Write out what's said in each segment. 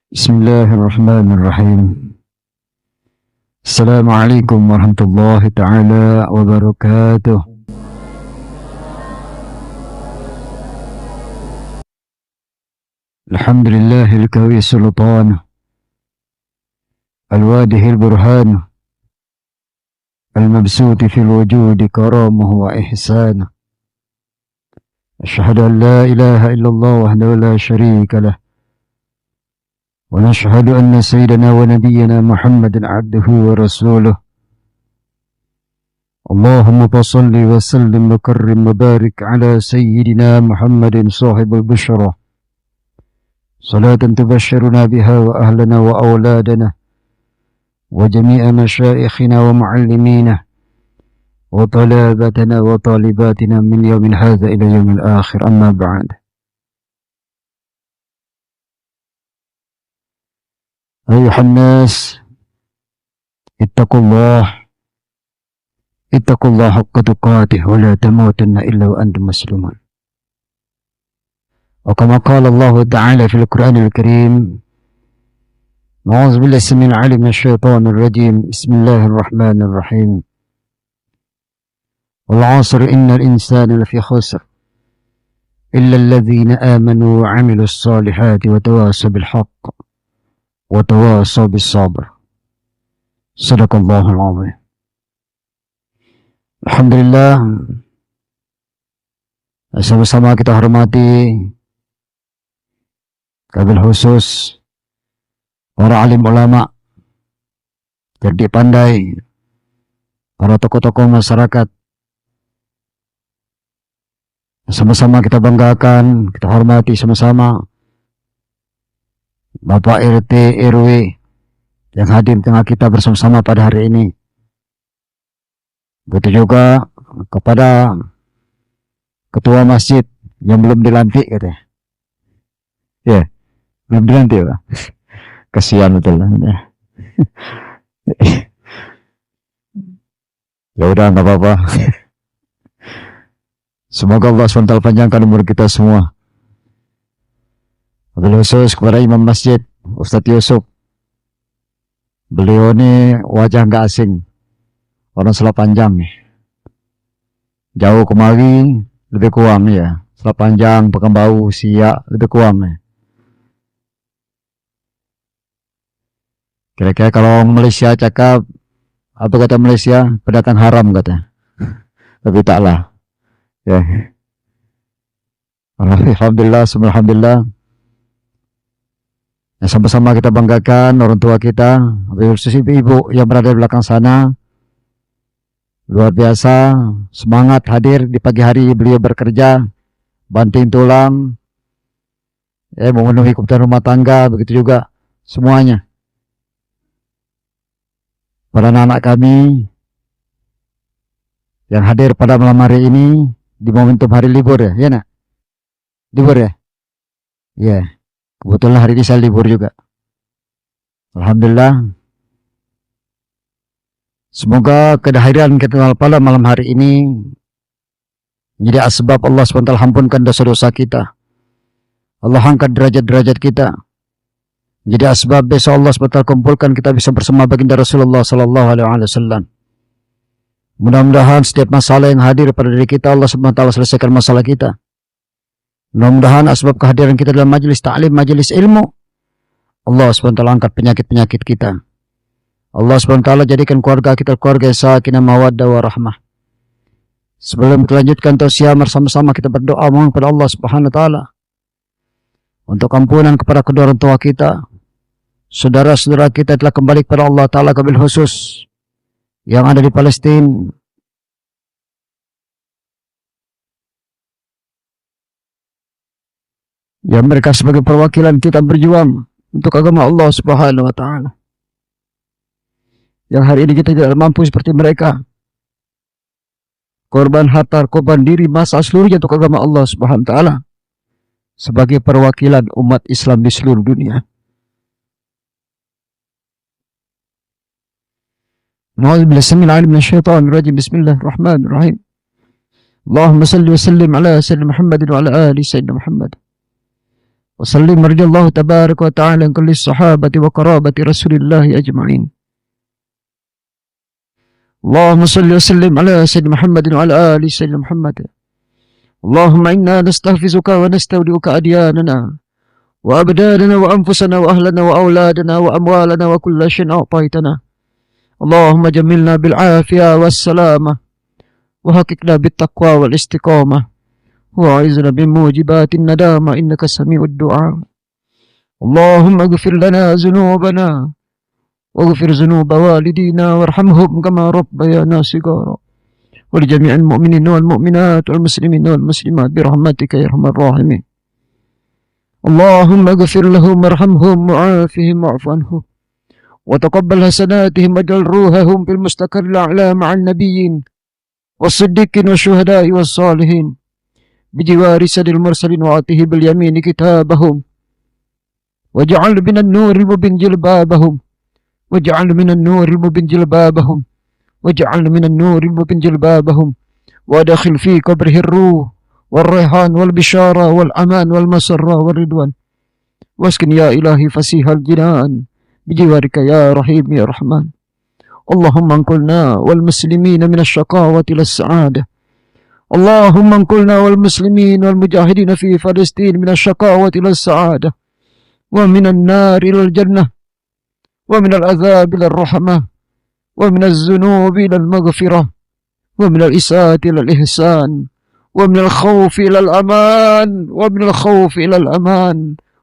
بسم الله الرحمن الرحيم. السلام عليكم ورحمة الله تعالى وبركاته. الحمد لله القوي سلطانه، الواضح البرهان، المبسوط في الوجود كرامه وإحسانه. أشهد أن لا إله إلا الله وحده لا شريك له، ونشهد أن سيدنا ونبينا محمد عبده ورسوله. اللهم صل وسلم وكرم وبارك على سيدنا محمد صاحب البشرى، صلاة تبشرنا بها وأهلنا وأولادنا وجميع مشايخنا ومعلمينا وطلابتنا وطالباتنا من يوم هذا إلى يوم الآخر. أما بعد، أيها الناس، اتقوا الله حق تقاته ولا تموتن إلا وأنتم مسلمون. وكما قال الله تعالى في القرآن الكريم: أعوذ بالله السميع العليم من الشيطان الرجيم، بسم الله الرحمن الرحيم. والعصر إن الإنسان لفي خسر إلا الذين آمنوا وعملوا الصالحات وتواصوا بالحق وتواصوا بالصبر. صدق الله العظيم. Alhamdulillah, sama-sama kita hormati kabil khusus para alim ulama, cerdik pandai, para tokoh-tokoh masyarakat. Sama-sama kita banggakan, kita hormati sama-sama Bapak RT RW yang hadir di tengah kita bersama-sama pada hari ini. Begitu juga kepada ketua masjid yang belum dilantik katanya. Ya, belum dilantik Pak. Kasihan betul lah. Ya udah, nggak apa-apa. Semoga Allah SWT panjangkan umur kita semua. Wabil khusus kepada Imam Masjid Ustadz Yusuf. Beliau ini wajah nggak asing, orang Selat Panjang nih. Jauh kemari lebih kuam ya. Selat Panjang, Pekanbaru, Siak lebih kuam ya. Kira-kira kalau Malaysia cakap, apa kata Malaysia? Pedagang haram kata. Tapi taklah. Ya. Alhamdulillah, alhamdulillah. Ya, sama-sama kita banggakan orang tua kita, khusus ibu yang berada di belakang sana. Luar biasa, semangat hadir di pagi hari beliau bekerja, banting tulang, memenuhi kebutuhan rumah tangga, begitu juga semuanya. Para anak-anak kami yang hadir pada malam hari ini di momentum hari libur ya, ya nak? Libur ya? Ya, kebetulan hari ini saya libur juga. Alhamdulillah. Semoga kehadiran kita pada malam hari ini menjadi asbab Allah SWT ampunkan dosa-dosa kita. Allah angkat derajat-derajat kita. Jadi asbab besok Allah SWT kumpulkan kita bisa bersama baginda Rasulullah SAW. Mudah-mudahan setiap masalah yang hadir pada diri kita, Allah SWT selesaikan masalah kita. Mudah-mudahan asbab kehadiran kita dalam majelis ta'lim, majelis ilmu, Allah SWT angkat penyakit-penyakit kita. Allah SWT jadikan keluarga kita keluarga sakinah mawaddah warahmah. Sebelum kita lanjutkan tausiah, bersama-sama kita berdoa mohon kepada Allah Subhanahu wa taala untuk ampunan kepada kedua orang tua kita. Saudara-saudara kita telah kembali kepada Allah Ta'ala, kabil khusus yang ada di Palestina. Yang mereka sebagai perwakilan kita berjuang untuk agama Allah Subhanahu wa taala. Yang hari ini kita tidak mampu seperti mereka. Korban harta, korban diri, masa seluruhnya untuk agama Allah Subhanahu wa taala. Sebagai perwakilan umat Islam di seluruh dunia. A'udzu billahi samil alim minasyaitonir rajim. Bismillahirrahmanirrahim. Allahumma salli wa sallim ala sayyidina Muhammad wa ala ali sayyidina Muhammad. وسلم رضي الله تبارك وتعالى عن كل الصحابة وقرابة رسول الله أجمعين. اللهم صل وسلم على سيدنا محمد وعلى آل سيدنا محمد. اللهم إنا نستحفظك ونستودعك أدياننا وأبداننا وأنفسنا وأهلنا وأولادنا وأموالنا وكل شيء أعطيتنا. اللهم جملنا بالعافية والسلامة وحققنا بالتقوى والاستقامة وأعذنا من موجبات الندامة إنك سميع الدعاء. اللهم اغفر لنا ذنوبنا واغفر ذنوب والدينا وارحمهم كما ربيانا صغارا، ولجميع المؤمنين والمؤمنات والمسلمين والمسلمات برحمتك يا أرحم الراحمين. اللهم اغفر لهم وارحمهم وعافهم واعف عنهم وتقبل حسناتهم واجعل روحهم في المستقر الأعلى مع النبيين والصديقين والشهداء والصالحين بجوار سيد المرسلين وعاته باليمين كتابهم، واجعل من النور المبين جلبابهم، واجعل من النور المبين جلبابهم، واجعل من النور المبين جلبابهم، وادخل في قبره الروح والريحان والبشارة والأمان والمسرة والرضوان، واسكن يا إلهي فسيح الجنان بجوارك يا رحيم يا رحمن. اللهم انقلنا والمسلمين من الشقاوة إلى السعادة. اللهم انقلنا والمسلمين والمجاهدين في فلسطين من الشقاوة إلى السعادة، ومن النار إلى الجنة، ومن العذاب إلى الرحمة، ومن الذنوب إلى المغفرة، ومن الإساءة إلى الإحسان، ومن الخوف إلى الأمان، ومن الخوف إلى الأمان،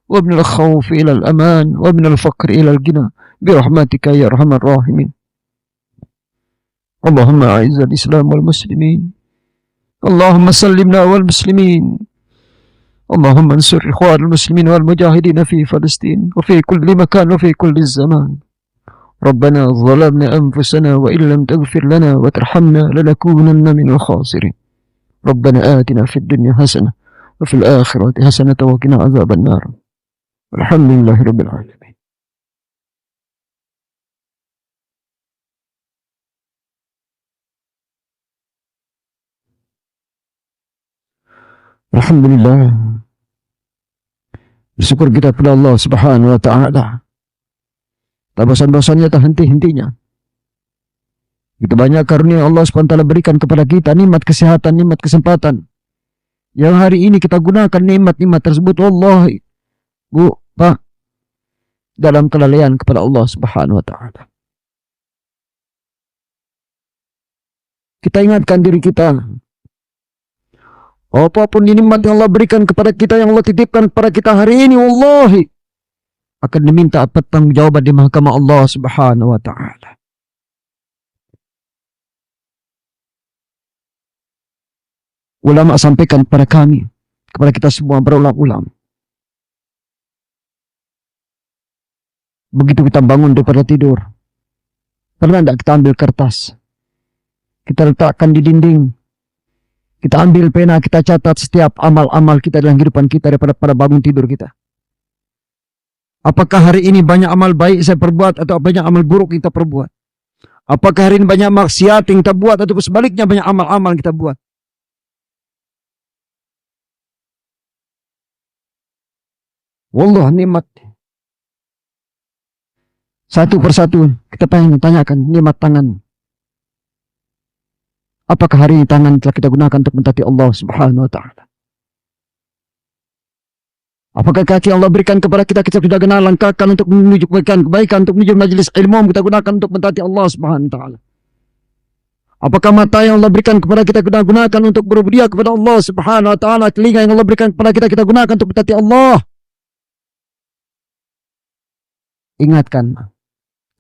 ومن الخوف إلى الأمان، ومن الفقر إلى الغنى برحمتك يا أرحم الراحمين. اللهم أعز الإسلام والمسلمين، اللهم سلمنا والمسلمين، اللهم انصر إخوان المسلمين والمجاهدين في فلسطين وفي كل مكان وفي كل الزمان. ربنا ظلمنا أنفسنا وإن لم تغفر لنا وترحمنا لنكونن من الخاسرين. ربنا آتنا في الدنيا حسنة وفي الآخرة حسنة وقنا عذاب النار. الحمد لله رب العالمين. Alhamdulillah, bersyukur kita kepada Allah Subhanahu wa Ta'ala. Bosan-bosannya tak henti-hentinya. Begitu banyak karunia Allah Subhanahu wa Ta'ala berikan kepada kita, nikmat kesehatan, nikmat kesempatan. Yang hari ini kita gunakan nikmat-nikmat tersebut, wallahi, Bu, Pak, dalam kelalaian kepada Allah Subhanahu wa Ta'ala. Kita ingatkan diri kita, apapun nikmat yang Allah berikan kepada kita, yang Allah titipkan kepada kita hari ini, wallahi, akan diminta pertanggungjawaban di mahkamah Allah Subhanahu wa Ta'ala. Ulama sampaikan kepada kami, kepada kita semua berulang-ulang, begitu kita bangun daripada tidur, pernah tidak kita ambil kertas, kita letakkan di dinding, kita ambil pena, kita catat setiap amal-amal kita dalam kehidupan kita daripada pada bangun tidur kita. Apakah hari ini banyak amal baik saya perbuat atau banyak amal buruk kita perbuat? Apakah hari ini banyak maksiat yang kita buat atau sebaliknya banyak amal-amal kita buat? Wallah, nikmat. Satu persatu kita pengen tanyakan nikmat tangan. Apakah hari ini tangan telah kita gunakan untuk mentaati Allah Subhanahu wa Ta'ala? Apakah kaki Allah berikan kepada kita, kita sudah kenal langkahkan untuk menuju kebaikan, untuk menuju majlis ilmu, kita gunakan untuk mentaati Allah Subhanahu wa Ta'ala? Apakah mata yang Allah berikan kepada kita gunakan untuk berubudiah kepada Allah Subhanahu wa Ta'ala? Telinga yang Allah berikan kepada kita gunakan untuk mentaati Allah? Ingatkan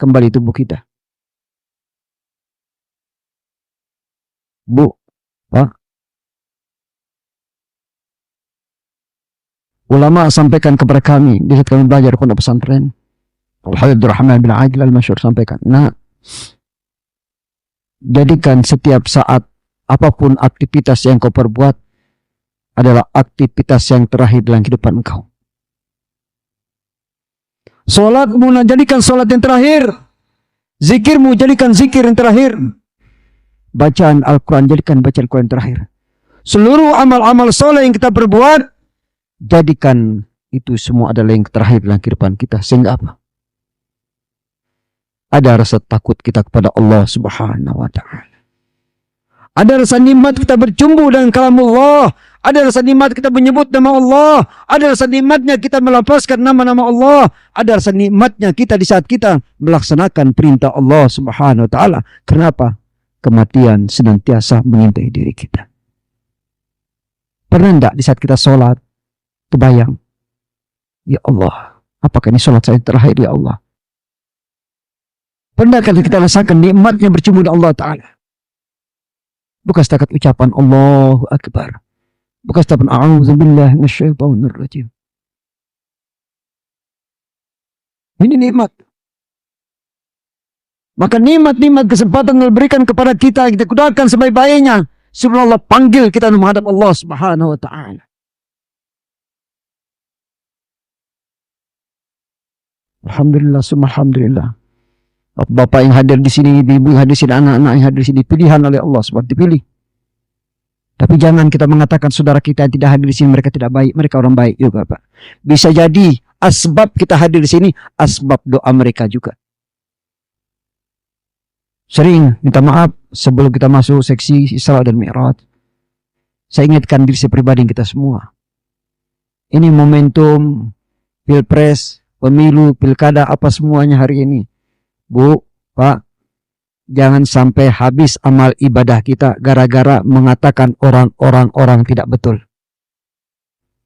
kembali tubuh kita. Bu, Pak, ulama sampaikan kepada kami di saat kami belajar pondok pesantren, Al-Habib Rahman bin Aqil Al-Masyhur sampaikan, nah, jadikan setiap saat apapun aktivitas yang kau perbuat adalah aktivitas yang terakhir dalam kehidupan engkau. Salatmu jadikan salat yang terakhir, zikirmu jadikan zikir yang terakhir, bacaan Al-Quran jadikan bacaan Al-Quran terakhir. Seluruh amal-amal soleh yang kita perbuat, jadikan itu semua adalah yang terakhir dalam kehidupan kita. Sehingga apa? Ada rasa takut kita kepada Allah Subhanahu wa ta'ala. Ada rasa nikmat kita bercumbu dengan kalam Allah. Ada rasa nikmat kita menyebut nama Allah. Ada rasa nikmatnya kita melafazkan nama-nama Allah. Ada rasa nikmatnya kita di saat kita melaksanakan perintah Allah Subhanahu wa ta'ala. Kenapa? Kematian senantiasa mengintai diri kita. Pernah enggak di saat kita sholat kebayang, ya Allah, apakah ini sholat saya yang terakhir ya Allah? Pernah kali kita rasakan nikmatnya bercumbu dengan Allah Ta'ala? Bukan setakat ucapan Allahu Akbar. Bukan setakat a'udzubillahi minasyaitonir rajim. Ini nikmat. Maka nikmat-nikmat kesempatan yang diberikan kepada kita gunakan sebaik-baiknya. Sebelum Allah panggil kita menghadap Allah Subhanahu wa ta'ala. Alhamdulillah, summa alhamdulillah. Bapak yang hadir di sini, ibu yang hadir di sini, anak-anak yang hadir di sini, pilihan oleh Allah SWT dipilih. Tapi jangan kita mengatakan saudara kita yang tidak hadir di sini mereka tidak baik, mereka orang baik juga, Pak. Bisa jadi asbab kita hadir di sini, asbab doa mereka juga. Sering minta maaf sebelum kita masuk seksi Isra dan Mi'raj. Saya ingatkan diri saya pribadi kita semua. Ini momentum pilpres, pemilu, pilkada, apa semuanya hari ini. Bu, Pak, jangan sampai habis amal ibadah kita gara-gara mengatakan orang tidak betul.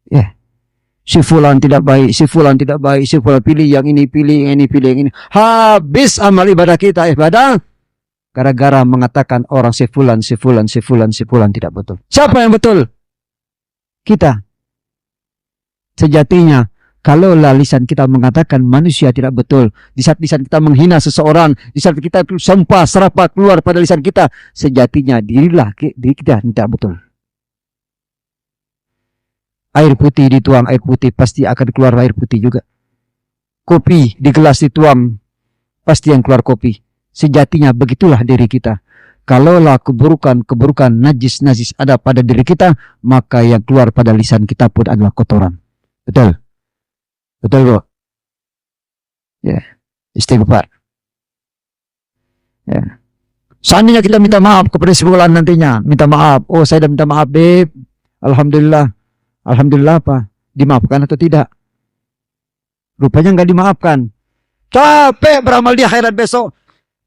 Ya, si fulan tidak baik, si fulan tidak baik, si fulan pilih yang ini, pilih yang ini, pilih yang ini. Habis amal ibadah kita, ibadah gara-gara mengatakan orang si fulan tidak betul. Siapa yang betul? Kita. Sejatinya kalau lisan kita mengatakan manusia tidak betul, di saat lisan kita menghina seseorang, di saat kita sampah serapah keluar pada lisan kita, sejatinya diri kita tidak betul. Air putih dituang air putih, pasti akan keluar air putih juga. Kopi di gelas dituang, pasti yang keluar kopi. Sejatinya begitulah diri kita. Kalaulah keburukan najis ada pada diri kita, maka yang keluar pada lisan kita pun adalah kotoran. Betul? Betul, bro? Ya, istighfar. Ya. Seandainya kita minta maaf kepada sebulan nantinya, minta maaf. Oh, saya dah minta maaf, Beb. Alhamdulillah. Alhamdulillah apa? Dimaafkan atau tidak? Rupanya enggak dimaafkan. Capek beramal di akhirat besok.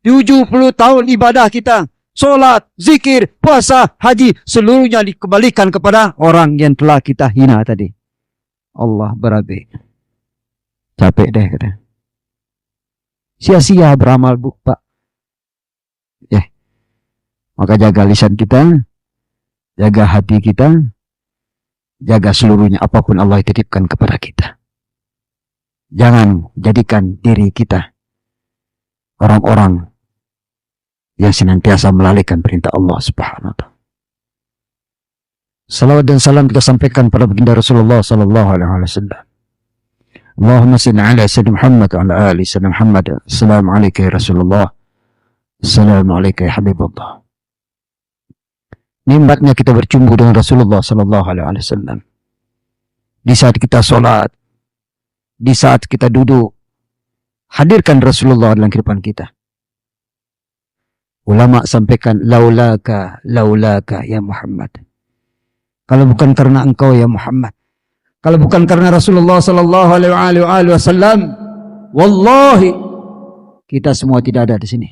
70 tahun ibadah kita, sholat, zikir, puasa, haji, seluruhnya dikembalikan kepada orang yang telah kita hina tadi. Allah berabe. Capek deh kata. Sia-sia beramal, Bu, Pak. Maka jaga lisan kita, jaga hati kita, jaga seluruhnya apapun Allah titipkan kepada kita. Jangan jadikan diri kita orang-orang yang senantiasa melalaikan perintah Allah Subhanahu wa ta'ala. Salawat dan salam kita sampaikan pada baginda Rasulullah sallallahu alaihi wasallam. Allahumma salli ala sayyidina Muhammad wa ala ali sayyidina Muhammad. Assalamualaikum ya Rasulullah. Assalamualaikum ya Habibullah. Nikmatnya kita bercumbu dengan Rasulullah sallallahu alaihi wasallam. Di saat kita sholat, di saat kita duduk, hadirkan Rasulullah dalam kehidupan kita. Ulama sampaikan laulaka ya Muhammad. Kalau bukan karena engkau ya Muhammad, kalau bukan karena Rasulullah sallallahu alaihi wasallam, wallahi kita semua tidak ada di sini.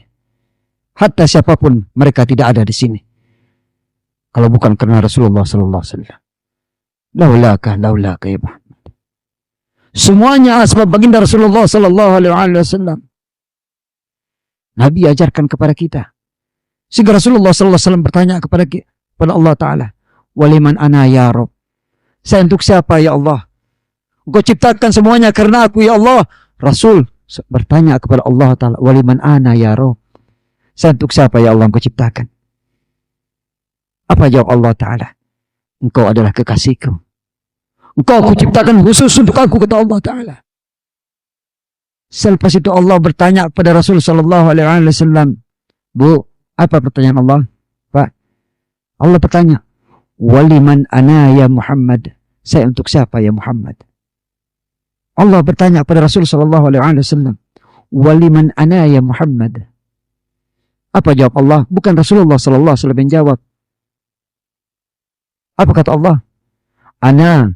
Hatta siapapun mereka tidak ada di sini. Kalau bukan karena Rasulullah sallallahu alaihi wasallam. Laulaka ya Muhammad. Semuanya sebab baginda Rasulullah sallallahu alaihi wasallam. Nabi ajarkan kepada kita. Sehingga Rasulullah sallallahu alaihi wasallam bertanya kepada Allah Ta'ala, waliman ana ya Rabb? Saya untuk siapa ya Allah? Engkau ciptakan semuanya karena aku ya Allah. Rasul bertanya kepada Allah Ta'ala, waliman ana ya Rabb? Saya untuk siapa ya Allah engkau ciptakan? Apa jawab Allah Ta'ala? Engkau adalah kekasihku. Engkau aku ciptakan khusus untuk aku, kata Allah Ta'ala. Selepas itu Allah bertanya kepada Rasul sallallahu alaihi wasallam, Bu, apa pertanyaan Allah? Pak, Allah bertanya, waliman ana ya Muhammad? Saya untuk siapa ya Muhammad? Allah bertanya kepada Rasul sallallahu alaihi wasallam, "Waliman ana ya Muhammad?" Apa jawab Allah? Bukan Rasulullah sallallahu alaihi wasallam yang jawab. Apa kata Allah? Ana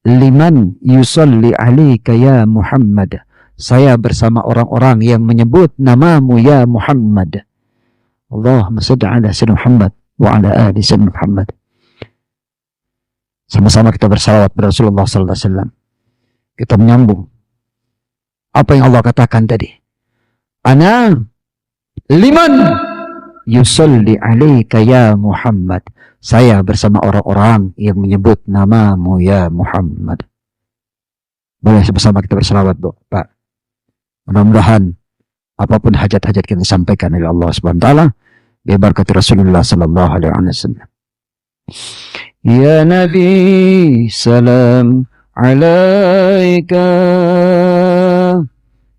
liman yusalli alaika ya Muhammad. Saya bersama orang-orang yang menyebut namamu ya Muhammad. Allahumma salli ala sayyidina Muhammad wa ala ali sayyidina Muhammad. Sama-sama kita bersalawat kepada Rasulullah sallallahu alaihi wasallam. Kita menyambung apa yang Allah katakan tadi. Ana liman yusalli alaika ya Muhammad. Saya bersama orang-orang yang menyebut namamu ya Muhammad. Boleh sama-sama kita berselawat, Pak. Mudah-mudahan apapun hajat-hajat kita sampaikan oleh Allah Subhanahu wa taala bi barakati Rasulullah sallallahu alaihi wasallam. Ya Nabi salam alaika,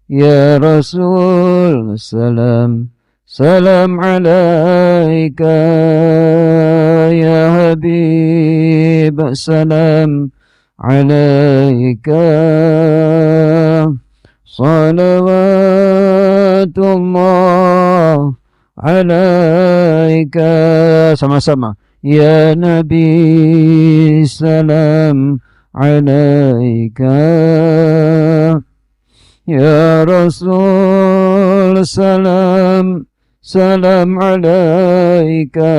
ya Rasul salam salam alaika, ya Habib salam alaika, salawatullah alaika. Sama-sama. Ya Nabi salam alaika, ya Rasul salam salam alaika,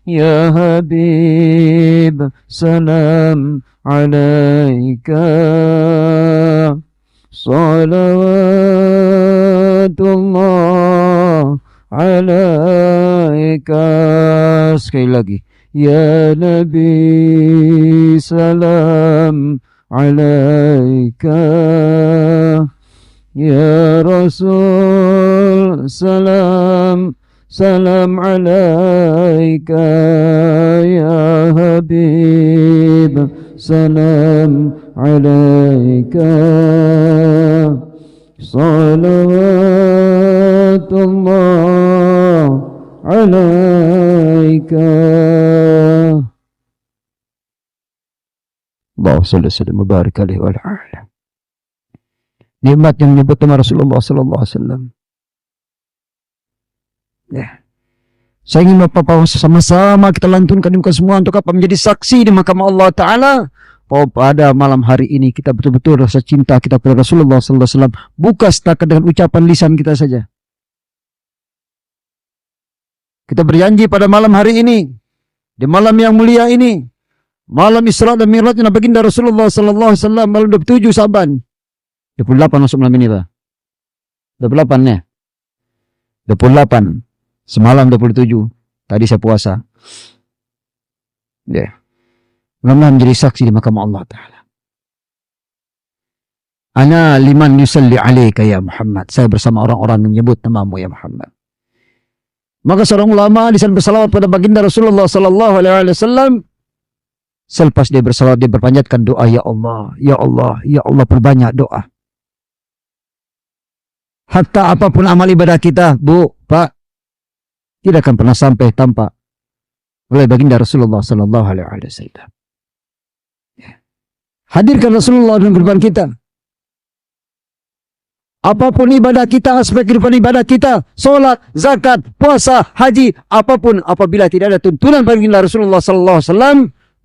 ya Habib salam alaika, salawatullah alaika. Sekali lagi. Ya Nabi salam alaika, ya Rasul salam salam alaika, ya Habib salam alaika, salawatullah alaika. Allahu sallallahu mubarak alaihi wa ala. Nikmat yang menyebut nama Rasulullah sallallahu alaihi wasallam. Ya. Saya ingin Bapak sama-sama kita lantunkan di muka semua untuk apa? Menjadi saksi di mahkamah Allah Ta'ala bahwa pada malam hari ini kita betul-betul rasa cinta kita kepada Rasulullah sallallahu alaihi wasallam bukan setakat dengan ucapan lisan kita saja. Kita berjanji pada malam hari ini, di malam yang mulia ini, malam Isra dan Mi'rajnya baginda Rasulullah sallallahu alaihi wasallam, malam 27 Saban. 28 masuk malam ini, Pak. 28 ya. 28. Semalam 27. Tadi saya puasa. Ya. Mudah-mudahan menjadi saksi di mahkamah Allah Ta'ala. Ana liman yusalli alaika ya Muhammad. Saya bersama orang-orang yang menyebut namamu ya Muhammad. Maka seorang ulama di sana bersalawat pada baginda Rasulullah sallallahu alaihi wasallam. Selepas dia bersalawat, dia berpanjatkan doa, ya Allah, ya Allah, ya Allah, perbanyak doa. Hatta apapun amal ibadah kita, Bu, Pak, tidak akan pernah sampai tanpa oleh baginda Rasulullah sallallahu alaihi wasallam. Hadirkan Rasulullah dalam kehidupan kita. Apapun ibadah kita, aspek kehidupan ibadah kita, solat, zakat, puasa, haji, apapun, apabila tidak ada tuntunan baginda Rasulullah sallallahu alaihi wasallam,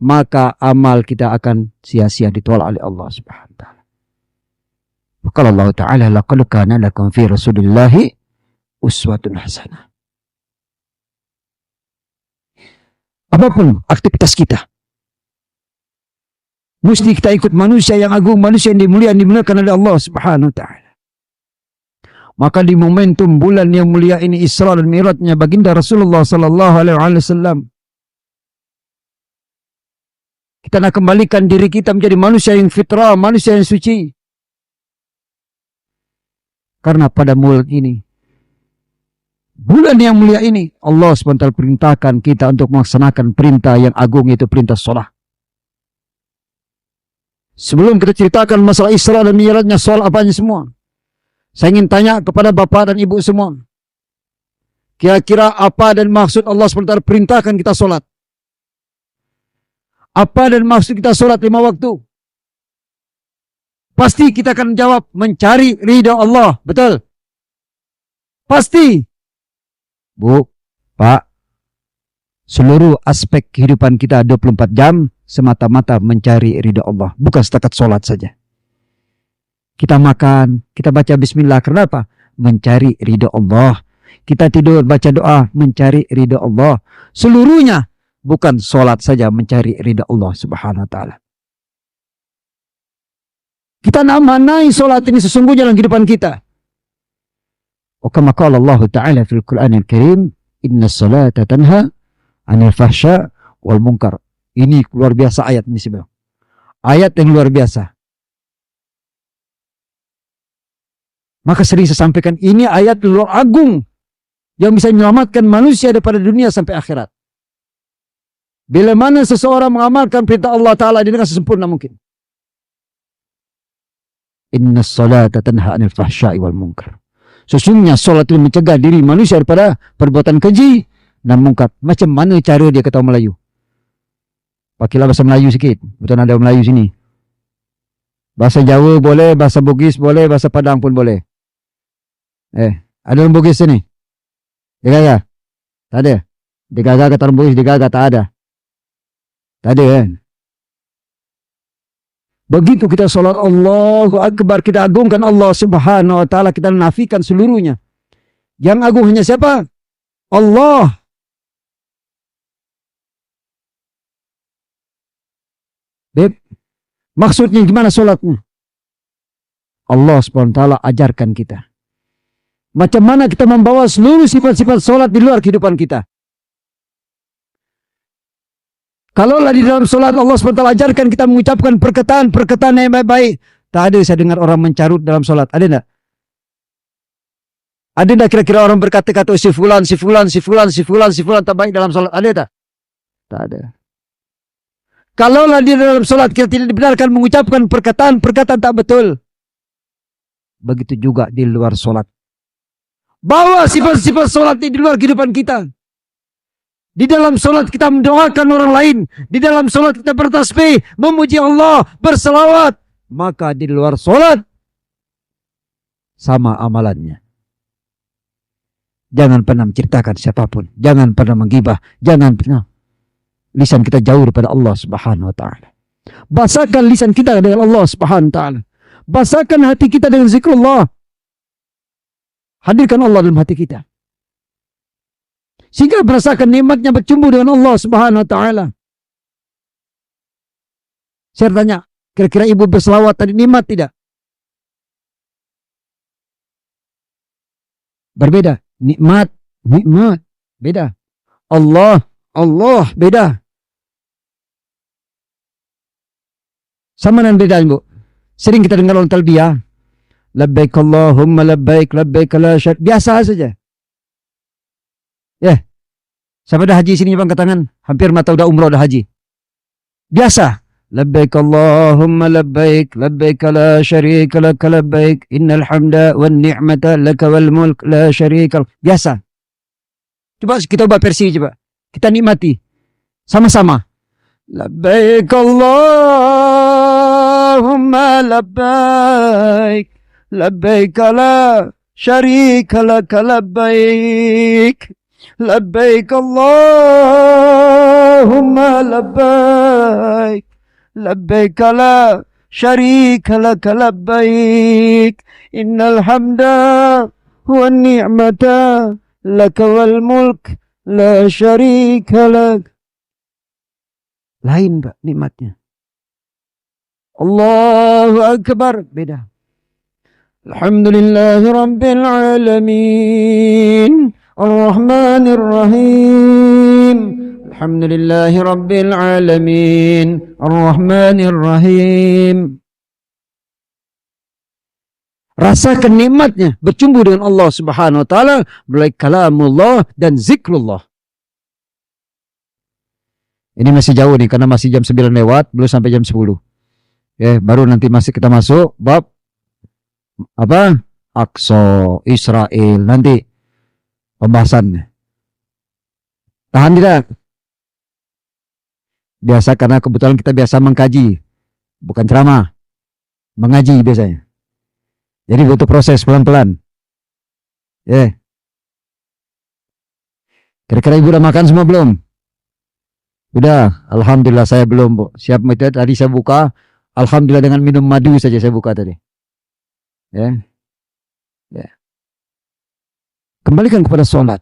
maka amal kita akan sia-sia ditolak oleh Allah Subhanahu wa taala. Qala Allah Ta'ala, laqad kana lakum fi Rasulillahi uswatun hasanah. Apapun aktivitas kita, mesti kita ikut manusia yang agung, manusia yang dimuliakan oleh Allah Subhanahu wa taala. Maka di momentum bulan yang mulia ini, Isra dan Mi'rajnya baginda Rasulullah sallallahu alaihi wasallam, kita nak kembalikan diri kita menjadi manusia yang fitrah, manusia yang suci. Karena pada bulan ini, bulan yang mulia ini, Allah SWT perintahkan kita untuk melaksanakan perintah yang agung, yaitu perintah sholat. Sebelum kita ceritakan masalah Isra dan Mi'rajnya, sholat apanya semua, saya ingin tanya kepada bapak dan ibu semua, kira-kira apa dan maksud Allah SWT perintahkan kita sholat? Apa dan maksud kita sholat 5 waktu? Pasti kita akan jawab mencari ridha Allah. Betul? Pasti. Bu, Pak, seluruh aspek kehidupan kita 24 jam semata-mata mencari ridha Allah. Bukan setakat sholat saja. Kita makan, kita baca bismillah. Kenapa? Mencari ridha Allah. Kita tidur, baca doa, mencari ridha Allah. Seluruhnya, bukan sholat saja, mencari ridha Allah subhanahu wa ta'ala. Kita namanai sholat ini sesungguhnya dalam kehidupan kita. Kama qala Allah Ta'ala fil Qur'anil Karim, inna salata tanha 'anil fahsya wal munkar. Ini luar biasa ayat ini sebenarnya. Ayat yang luar biasa. Maka sering saya sampaikan, ini ayat luar agung yang bisa menyelamatkan manusia daripada dunia sampai akhirat. Bila mana seseorang mengamalkan perintah Allah Ta'ala dengan sesempurna mungkin. Inna salata tanha 'anil fahsya'i wal munkar. Sesungguhnya salat itu mencegah diri manusia daripada perbuatan keji dan mungkar. Macam mana cara dia kata Melayu? Pakailah bahasa Melayu sikit. Betul ada Melayu sini. Bahasa Jawa boleh, bahasa Bugis boleh, bahasa Padang pun boleh. Ada orang Bugis sini? Digaga? Tak ada. Digaga kata orang Bugis, digaga tak ada. Tak ada kan? Begitu kita solat Allahu Akbar, kita agungkan Allah subhanahu wa ta'ala, kita nafikan seluruhnya. Yang agung hanya siapa? Allah. Beb, maksudnya gimana solatnya? Allah subhanahu wa ta'ala ajarkan kita. Macam mana kita membawa seluruh sifat-sifat solat di luar kehidupan kita. Kalaulah di dalam solat Allah SWT ajarkan kita mengucapkan perkataan yang baik-baik. Tak ada saya dengar orang mencarut dalam solat. Ada tak? Ada tak kira-kira orang berkata-kata si fulan tak baik dalam solat? Ada tak? Tak ada. Kalaulah di dalam solat kita tidak dibenarkan mengucapkan perkataan tak betul. Begitu juga di luar solat. Bawa sifat-sifat solat di luar kehidupan kita. Di dalam solat kita mendoakan orang lain. Di dalam solat kita bertasbih, memuji Allah, berselawat. Maka di luar solat, sama amalannya. Jangan pernah menceritakan siapapun. Jangan pernah menggibah. Jangan pernah. Lisan kita jauh daripada Allah subhanahu wa ta'ala. Basahkan lisan kita dengan Allah subhanahu wa ta'ala. Basahkan hati kita dengan zikrullah. Hadirkan Allah dalam hati kita. Sehingga merasakan nikmatnya bercumbu dengan Allah subhanahu wa ta'ala. Saya tanya, kira-kira ibu berselawat tadi nikmat tidak? Berbeda. Nikmat. Beda. Allah, beda. Sama dengan beda, ibu. Sering kita dengar orang talbiyah. Labbaik Allahumma labbaik, labbaik la syarika. Biasa saja. Siapa dah haji sini bang, angkat tangan. Hampir mata udah umrah, udah haji. Biasa. Labbaik Allahumma labbaik, labbaik la syarika lak labbaik, innal hamda wan ni'mata laka wal mulk la syarika. Biasa. Coba kita ubah versi coba. Kita nikmati. Sama-sama. Labbaik Allahumma labbaik, labbaik la syarika lak labbaik. Labbaik Allahumma labbaik, labbaik la syarika lak labbaik, innal hamda wan ni'mata laka wal mulk la syarika lak. Lain Pak nikmatnya. Allahu Akbar, beda. Alhamdulillahi Rabbil Alamin, Ar-Rahmanir Rahim. Alhamdulillahi Rabbil Alamin, Ar-Rahmanir Rahim. Rasakan nikmatnya bercumbu dengan Allah subhanahu wa ta'ala melalui kalamullah dan zikrullah. Ini masih jauh nih karena masih jam 9 lewat, belum sampai jam 10. Baru nanti kita masuk bab apa? Aqsa, Israel, nanti pembahasannya. Tahan tidak? Biasa karena kebetulan kita biasa mengkaji, bukan ceramah. mengaji biasanya. Jadi butuh proses pelan-pelan. Ya. Kira-kira ibu udah makan semua belum? Udah, alhamdulillah saya belum, Bu. Siap itu tadi saya buka, alhamdulillah dengan minum madu saja saya buka tadi. Ya. Ya. Kembalikan kepada sholat.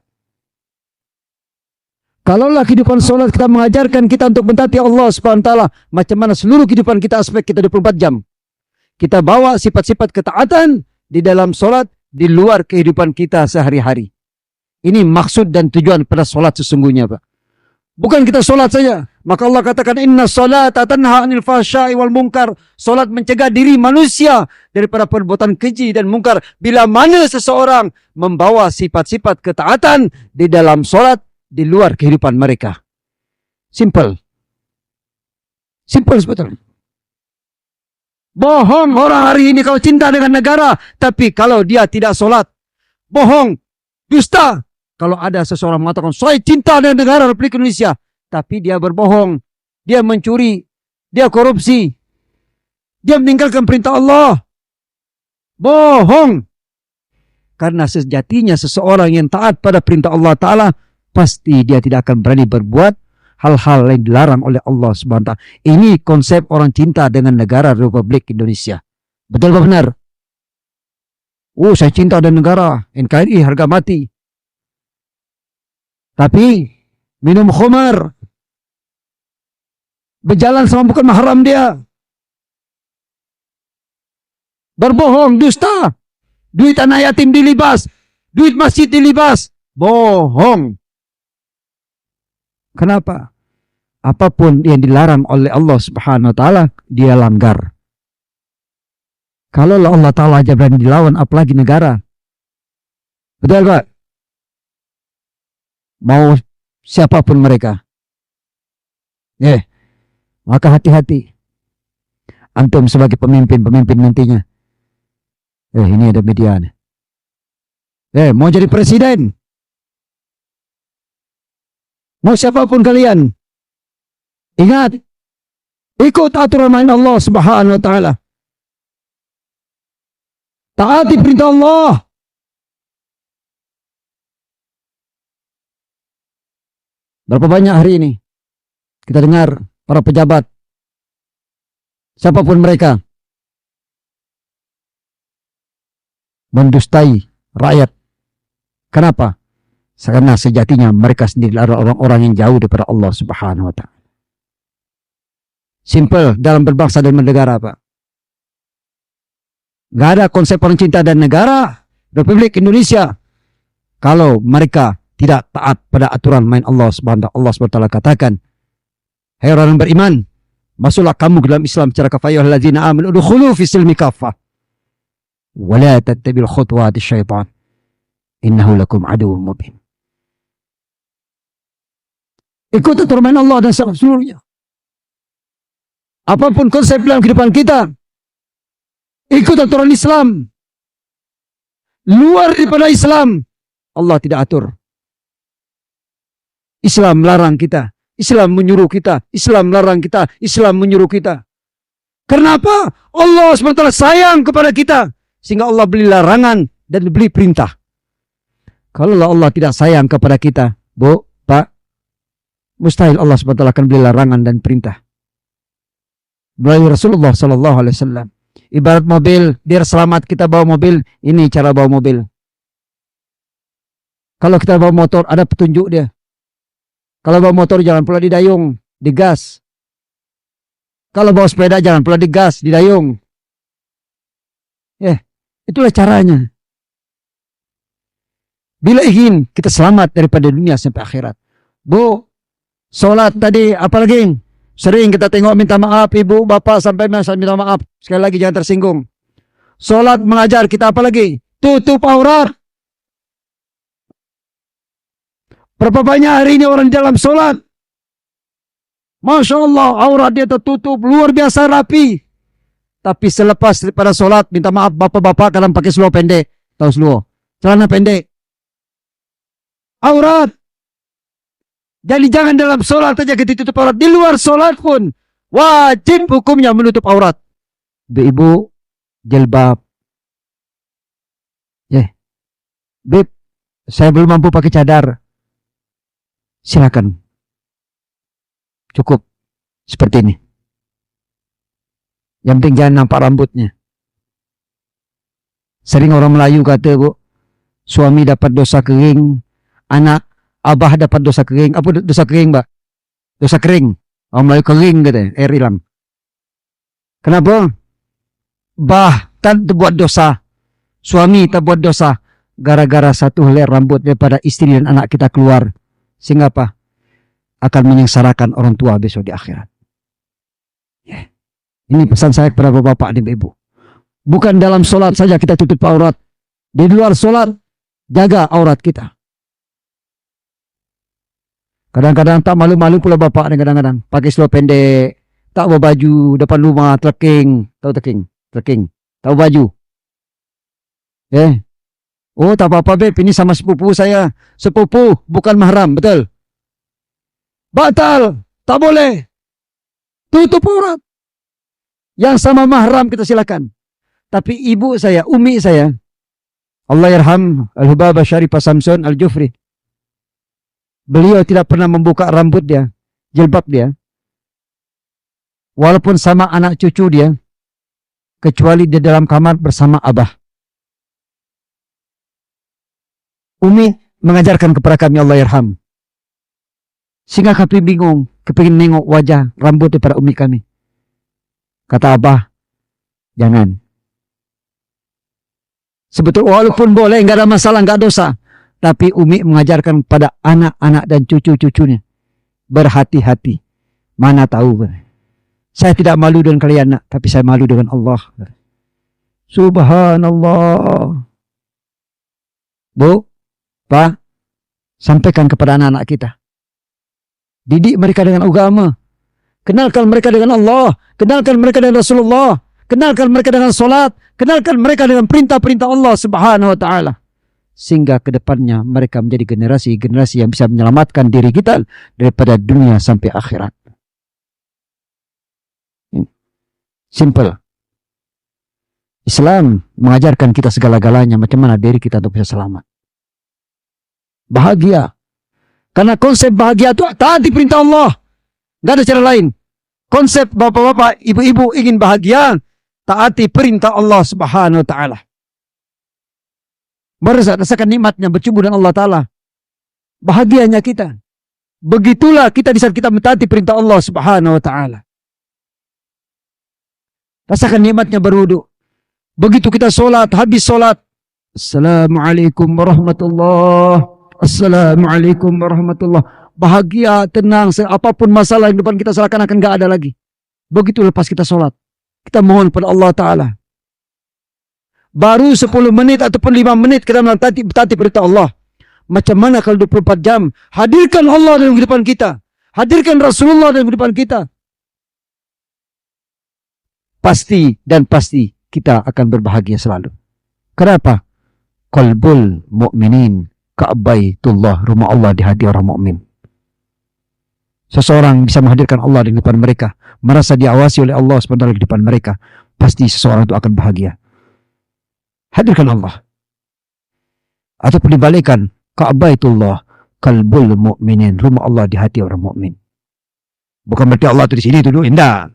Kalaulah kehidupan sholat kita mengajarkan kita untuk mentaati Allah Subhanahu wa taala, macam mana seluruh kehidupan kita aspek kita 24 jam. Kita bawa sifat-sifat ketaatan di dalam sholat, di luar kehidupan kita sehari-hari. Ini maksud dan tujuan pada sholat sesungguhnya, Pak. Bukan kita sholat saja. Maka Allah katakan, inna sholata tanha anil fahsya'i wal munkar. Sholat mencegah diri manusia daripada perbuatan keji dan mungkar. Bila mana seseorang membawa sifat-sifat ketaatan di dalam sholat, di luar kehidupan mereka. Simple. Simple sebetulnya. Bohong orang hari ini kalau cinta dengan negara, tapi kalau dia tidak sholat. Bohong. Dusta. Kalau ada seseorang mengatakan, saya cinta dengan negara Republik Indonesia, tapi dia berbohong. Dia mencuri. Dia korupsi. Dia meninggalkan perintah Allah. Bohong. Karena sejatinya seseorang yang taat pada perintah Allah Ta'ala, pasti dia tidak akan berani berbuat hal-hal yang dilarang oleh Allah Subhanahu wa taala. Ini konsep orang cinta dengan negara Republik Indonesia. Betul apa benar? Oh, saya cinta dengan negara, NKRI harga mati. Tapi minum khamar, berjalan sama bukan mahram dia, berbohong, dusta, duit anak yatim dilibas, duit masjid dilibas, bohong. Kenapa? Apapun yang dilarang oleh Allah Subhanahu wa taala, dia langgar. Kalau Allah Ta'ala aja berani dilawan, apalagi negara. Betul, Pak? Mau siapapun mereka. Maka hati-hati. Antum sebagai pemimpin nantinya. Ini ada media nih. Mau jadi presiden. Mau siapapun kalian. Ingat. Ikut aturan main Allah Subhanahu wa taala. Taati perintah Allah. Berapa banyak hari ini kita dengar para pejabat, siapapun mereka, mendustai rakyat. Kenapa? Karena sejatinya mereka sendiri adalah orang-orang yang jauh daripada Allah Subhanahu wa taala. Simple dalam berbangsa dan bernegara, Pak. Gak ada konsep orang cinta dan negara Republik Indonesia kalau mereka tidak taat pada aturan main Allah Subhanahu wa taala katakan, hai orang beriman, masuklah kamu ke dalam Islam secara kafah, ya ayyuhallazina amanu udkhulu fi silmi kafah wa la tattabi'ul khutuwati syaitan innahu lakum aduwwun mubin. Ikut aturan main Allah dan seluruhnya. Apapun konsep dalam kehidupan kita, ikut aturan Islam. Luar daripada Islam, Allah tidak atur. Islam melarang kita. Islam menyuruh kita. Islam melarang kita. Islam menyuruh kita. Kenapa? Allah SWT sayang kepada kita. Sehingga Allah beri larangan dan beri perintah. Kalau Allah tidak sayang kepada kita, Bu, Pak, mustahil Allah SWT akan beri larangan dan perintah. Melalui Rasulullah SAW. Ibarat mobil, biar selamat kita bawa mobil, ini cara bawa mobil. Kalau kita bawa motor, ada petunjuk dia. Kalau bawa motor jangan pula didayung, digas. Kalau bawa sepeda jangan pula digas, didayung. Itulah caranya. Bila ingin kita selamat daripada dunia sampai akhirat. Bu, sholat tadi apalagi? Sering kita tengok minta maaf ibu, bapak sampai minta maaf. Sekali lagi jangan tersinggung. Sholat mengajar kita apalagi? Tutup aurat. Berapa banyak hari ini orang di dalam sholat? Masya Allah, aurat dia tertutup, luar biasa rapi. Tapi selepas daripada sholat, minta maaf bapak-bapak kadang pakai seluar pendek. Tahu seluar? Celana pendek. Aurat. Jadi jangan dalam sholat saja kita tutup aurat. Di luar sholat pun wajib hukumnya menutup aurat. Ibu, jilbab. Beb, saya belum mampu pakai cadar. Silakan. Cukup seperti ini. Yang penting jangan nampak rambutnya. Sering orang Melayu kata, Bu, suami dapat dosa kering, anak, abah dapat dosa kering. Apa dosa kering, Mbak? Dosa kering. Orang Melayu kering kata, air hilang. Kenapa? Bah tak buat dosa. Suami tak buat dosa. Gara-gara satu helai rambut daripada istri dan anak kita keluar. Sehingga apa? Akan menyengsarakan orang tua besok di akhirat. Ini pesan saya kepada bapak-bapak dan ibu. Bukan dalam solat saja kita tutup aurat. Di luar solat, jaga aurat kita. Kadang-kadang tak malu-malu pula bapak ni kadang-kadang. Pakai seluar pendek. Tak bawa baju depan rumah, trekking. Tahu trekking? Trekking. Tahu baju? Oh, tak apa-apa, Beb. Ini sama sepupu saya. Sepupu, bukan mahram. Betul? Batal. Tak boleh. Tutup aurat. Yang sama mahram kita silakan. Tapi ibu saya, umi saya, Allah yarham Al-Hubabah Syarifah Samsun Al-Jufri. Beliau tidak pernah membuka rambut dia, jilbab dia. Walaupun sama anak cucu dia, kecuali di dalam kamar bersama abah. Umi mengajarkan kepada kami, Allah yarham. Sehingga kami bingung, kepingin nengok wajah, rambut daripada umi kami. Kata abah, jangan. Sebetulnya walaupun boleh, enggak ada masalah, enggak dosa. Tapi umi mengajarkan kepada anak-anak dan cucu-cucunya. Berhati-hati. Mana tahu. Saya tidak malu dengan kalian, nak, tapi saya malu dengan Allah. Subhanallah. Bu, Pak, sampaikan kepada anak-anak kita. Didik mereka dengan agama. Kenalkan mereka dengan Allah. Kenalkan mereka dengan Rasulullah. Kenalkan mereka dengan solat. Kenalkan mereka dengan perintah-perintah Allah Subhanahu wa ta'ala. Sehingga ke depannya mereka menjadi generasi-generasi yang bisa menyelamatkan diri kita daripada dunia sampai akhirat. Simple. Islam mengajarkan kita segala-galanya macam mana diri kita untuk bisa selamat. Bahagia. Karena konsep bahagia itu taati perintah Allah. Tidak ada cara lain. Konsep bapak-bapak, ibu-ibu ingin bahagia, taati perintah Allah Subhanahu wa ta'ala. Merasakan nikmatnya berjumpa dengan Allah Ta'ala. Bahagianya kita. Begitulah kita di saat kita mentaati perintah Allah Subhanahu wa ta'ala. Rasakan nikmatnya berwudu. Begitu kita solat, habis solat. Assalamualaikum warahmatullahi. Assalamualaikum warahmatullahi. Bahagia, tenang, apapun masalah yang depan kita seakan-akan gak ada lagi. Begitu lepas kita solat. Kita mohon kepada Allah Ta'ala. Baru 10 menit ataupun 5 menit kita mentaati perintah Allah. Macam mana kalau 24 jam? Hadirkan Allah dalam kehidupan kita. Hadirkan Rasulullah dalam kehidupan kita. Pasti dan pasti kita akan berbahagia selalu. Kenapa? Qalbul mu'minin ka'baitullah, rumah Allah di hati orang mukmin. Seseorang bisa menghadirkan Allah di depan mereka, merasa diawasi oleh Allah SWT di depan mereka, pasti seseorang itu akan bahagia. Hadirkan Allah. Ataupun dibalikan, ka'baitullah, qalbul mu'minin, rumah Allah di hati orang mukmin. Bukan berarti Allah itu di sini, itu dulu, indah.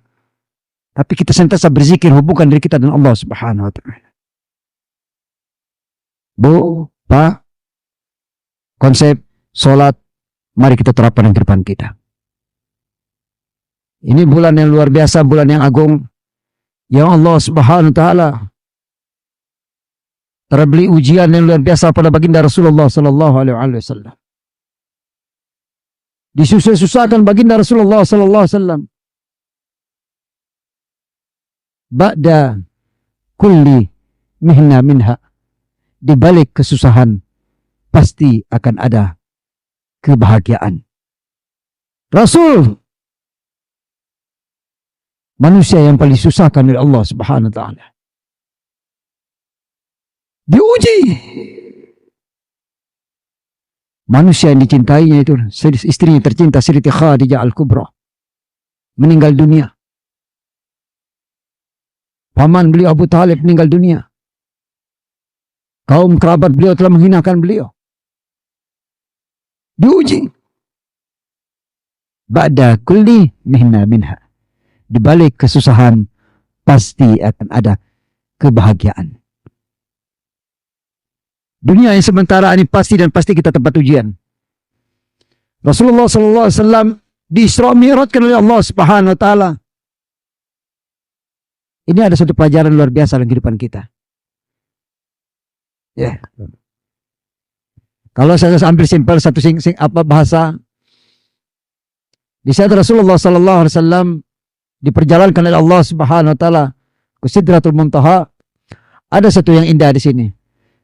Tapi kita sentiasa berzikir, hubungkan diri kita dengan Allah Subhanahu wa ta'ala. Bu, Pak, konsep solat, mari kita terapkan di depan kita. Ini bulan yang luar biasa, bulan yang agung. Ya Allah Subhanahu wa ta'ala terbeli ujian yang luar biasa pada baginda Rasulullah sallallahu alaihi wasallam. Disusah-susahkan baginda Rasulullah sallallahu alaihi wasallam. Ba'da kulli mihna minha, di balik kesusahan pasti akan ada kebahagiaan. Rasul manusia yang paling susahkan oleh Allah Subhanahu wa ta'ala. Diuji. Manusia yang dicintainya itu, istrinya tercinta Siti Khadijah Al-Kubra, meninggal dunia. Paman beliau Abu Talib meninggal dunia. Kaum kerabat beliau telah menghinakan beliau. Diuji. Ba'da kulli mihna minha. Di balik kesusahan pasti akan ada kebahagiaan. Dunia yang sementara ini pasti dan pasti kita tempat ujian. Rasulullah SAW di Isra Mi'rajkan oleh Allah Subhanahu Wa Taala. Ini ada satu pelajaran luar biasa dalam kehidupan kita. Ya. Kalau saya ambil simpel satu bahasa, di saat Rasulullah SAW diperjalankan oleh Allah Subhanahu Wa Taala ke Sidratul Muntaha, ada satu yang indah di sini,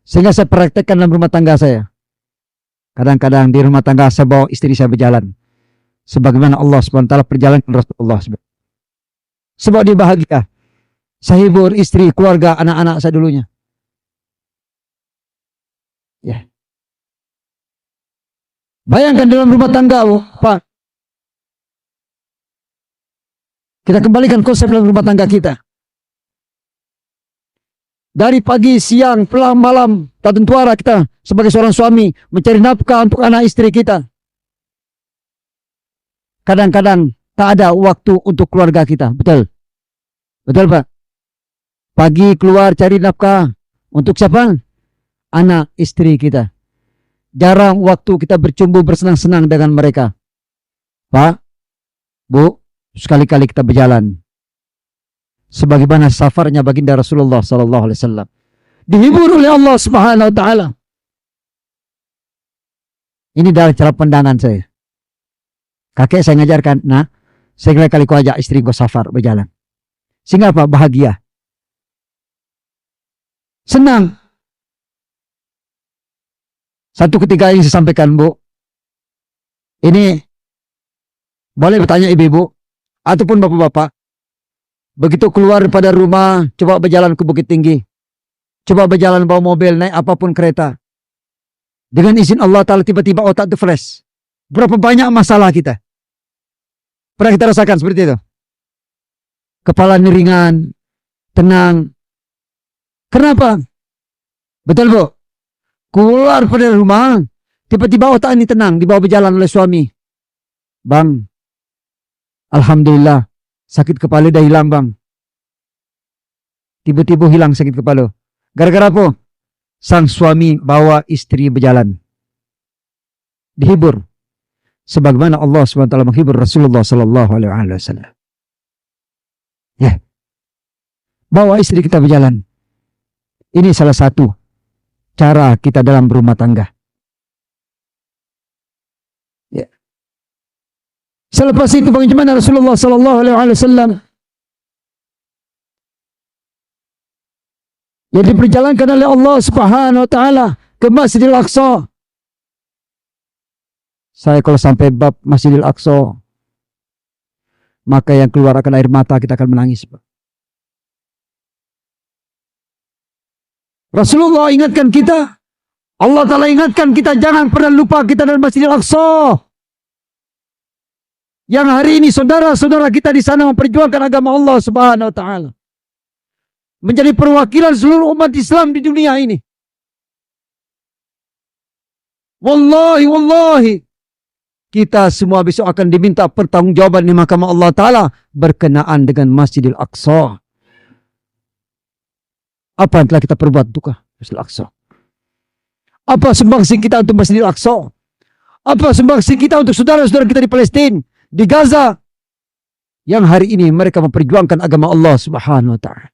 sehingga saya praktekkan dalam rumah tangga saya. Kadang-kadang di rumah tangga saya bawa istri saya berjalan, sebagaimana Allah Subhanahu Wa Taala perjalankan Rasulullah. Sebab dia bahagia. Saya hibur istri, keluarga, anak-anak saya dulunya. Ya. Bayangkan dalam rumah tangga, Pak. Kita kembalikan konsep dalam rumah tangga kita. Dari pagi, siang, pulang malam, tak tentu arah kita sebagai seorang suami mencari nafkah untuk anak istri kita. Kadang-kadang tak ada waktu untuk keluarga kita. Betul? Betul, Pak? Pagi keluar cari nafkah untuk siapa? Anak istri kita. Jarang waktu kita bercumbu bersenang-senang dengan mereka. Pak, Bu, sekali-kali kita berjalan. Sebagaimana safarnya baginda Rasulullah SAW. Dihibur oleh Allah Subhanahu Wa Taala. Ini dari cara pandangan saya. Kakek saya ngajarkan, nah, sekali-kali ku ajak istri ku safar berjalan. Sehingga apa? Bahagia. Senang. Satu ketika yang saya sampaikan, Bu. Ini boleh bertanya ibu-ibu ataupun bapak-bapak. Begitu keluar daripada rumah, coba berjalan ke Bukit Tinggi. Coba berjalan bawa mobil, naik apapun kereta. Dengan izin Allah Ta'ala tiba-tiba otak itu flash. Berapa banyak masalah kita. Pernah kita rasakan seperti itu? Kepala ini ringan, tenang. Kenapa? Betul, Bu? Keluar dari rumah, tiba-tiba otak ini tenang, dibawa berjalan oleh suami. Bang, alhamdulillah, sakit kepala dah hilang, Bang. Tiba-tiba hilang sakit kepala. Gara-gara apa? Sang suami bawa istri berjalan. Dihibur. Sebagaimana Allah SWT menghibur Rasulullah SAW. Ya. Bawa istri kita berjalan. Ini salah satu cara kita dalam berumah tangga. Ya. Selepas itu bagaimana Rasulullah SAW yang diperjalankan oleh Allah Subhanahu Wa Taala ke Masjidil Aqsa. Saya kalau sampai bab Masjidil Aqsa, maka yang keluar akan air mata, kita akan menangis. Rasulullah ingatkan kita, Allah Ta'ala ingatkan kita, jangan pernah lupa kita dalam Masjidil Aqsa. Yang hari ini saudara-saudara kita di sana memperjuangkan agama Allah Subhanahu Wa Ta'ala. Menjadi perwakilan seluruh umat Islam di dunia ini. Wallahi, kita semua besok akan diminta pertanggungjawaban di mahkamah Allah Ta'ala berkenaan dengan Masjidil Aqsa. Apa yang telah kita perbuat untuk Masjidil Aqsa? Apa sumbangsi kita untuk Masjidil Aqsa? Apa sumbangsi kita untuk saudara-saudara kita di Palestina, di Gaza, yang hari ini mereka memperjuangkan agama Allah Subhanahu Wa Ta'ala?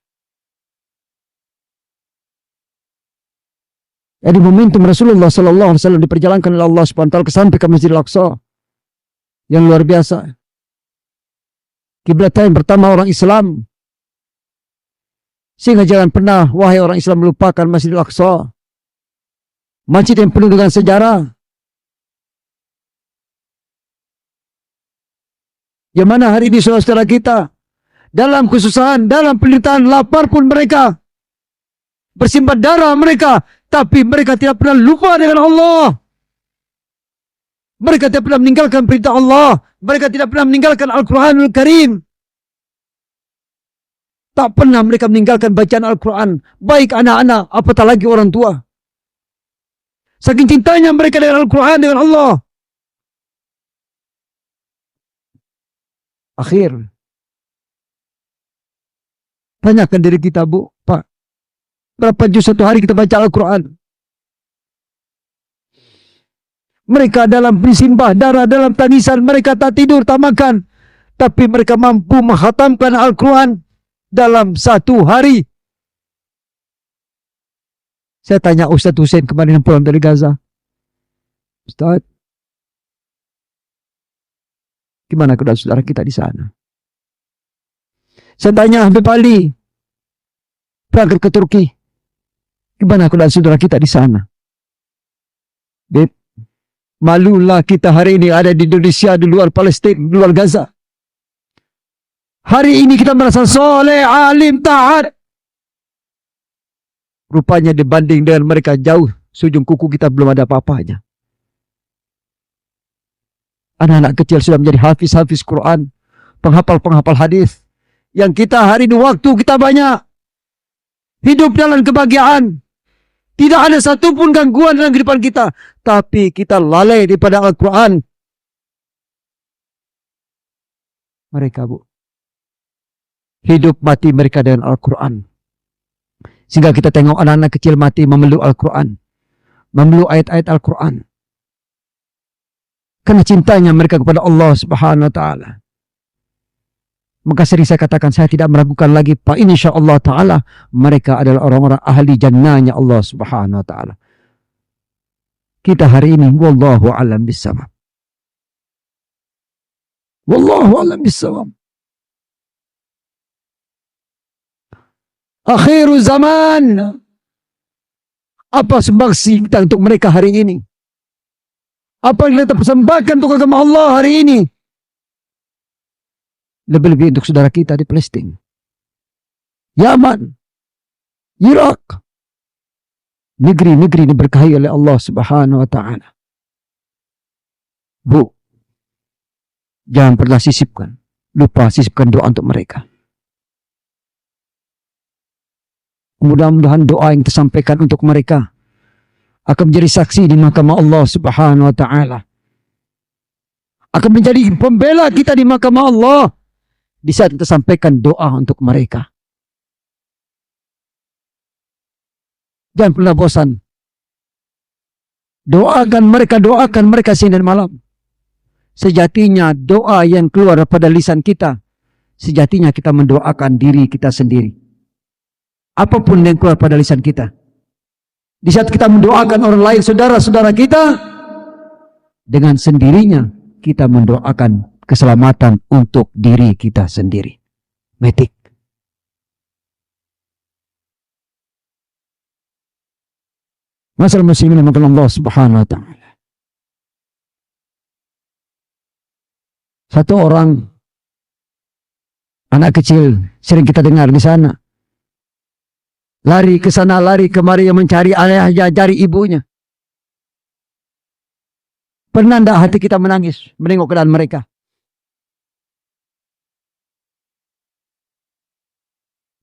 Jadi momentum Rasulullah SAW diperjalankan oleh Allah Subhanahu Wa Ta'ala sampai ke Masjidil Aqsa yang luar biasa. Kiblat yang pertama orang Islam. Sehingga jangan pernah, wahai orang Islam, melupakan Masjidil Aqsa. Masjid yang penuh dengan sejarah. Yang mana hari ini saudara-saudara kita, dalam kesusahan, dalam penderitaan, lapar pun mereka, bersimbah darah mereka, tapi mereka tidak pernah lupa dengan Allah. Mereka tidak pernah meninggalkan perintah Allah. Mereka tidak pernah meninggalkan Al-Quranul Karim. Tak pernah mereka meninggalkan bacaan Al-Quran. Baik anak-anak, apatah lagi orang tua. Saking cintanya mereka dengan Al-Quran, dengan Allah. Akhir. Tanyakan diri kita, Bu, Pak. Berapa juz satu hari kita baca Al-Quran? Mereka dalam bersimbah darah, dalam tangisan. Mereka tak tidur, tak makan. Tapi mereka mampu menghatamkan Al-Quran dalam satu hari. Saya tanya Ustaz Hussein kemarin yang pulang dari Gaza. Ustaz, gimana keadaan saudara kita di sana? Saya tanya Habib Ali, berangkat ke Turki. Gimana keadaan saudara kita di sana? Beb, malulah kita hari ini ada di Indonesia, di luar Palestina, di luar Gaza. Hari ini kita merasa soleh, alim, taat. Rupanya dibanding dengan mereka jauh, sujung kuku kita belum ada apa-apanya. Anak-anak kecil sudah menjadi hafiz-hafiz Quran, penghafal-penghafal hadis. Yang kita hari ini waktu kita banyak. Hidup dalam kebahagiaan. Tidak ada satupun gangguan dalam kehidupan kita. Tapi kita lalai daripada Al-Quran. Mereka, Bu, hidup mati mereka dengan Al-Quran. Sehingga kita tengok anak-anak kecil mati memeluk Al-Quran. Memeluk ayat-ayat Al-Quran. Karena cintanya mereka kepada Allah Subhanahu Wa Taala. Maka sering saya katakan, saya tidak meragukan lagi, Pak, insyaallah Ta'ala mereka adalah orang-orang ahli jannahnya Allah Subhanahu Wa Taala. Kita hari ini, wallahu a'lam bissawab. Wallahu a'lam bissawab. Akhiru zaman. Apa sumbangsi kita untuk mereka hari ini? Apa yang kita persembahkan untuk agama Allah hari ini? Lebih-lebih untuk saudara kita di Palestina, Yaman, Irak, negeri-negeri diberkahi oleh Allah Subhanahu Wa Taala. Bu, jangan pernah sisipkan doa untuk mereka. Mudah-mudahan doa yang tersampaikan untuk mereka akan menjadi saksi di mahkamah Allah Subhanahu Wa Taala. Akan menjadi pembela kita di mahkamah Allah di saat kita sampaikan doa untuk mereka. Jangan pernah bosan. Doakan mereka siang dan malam. Sejatinya doa yang keluar pada lisan kita, sejatinya kita mendoakan diri kita sendiri. Apapun yang keluar pada lisan kita, di saat kita mendoakan orang lain, saudara-saudara kita, dengan sendirinya kita mendoakan keselamatan untuk diri kita sendiri. Metik. Masalah muslimin makan Allah Subhanahu Wa Taala. Satu orang anak kecil sering kita dengar di sana, lari ke sana, lari kemari yang mencari ayahnya, cari ibunya. Pernah tidak hati kita menangis menengok keadaan mereka?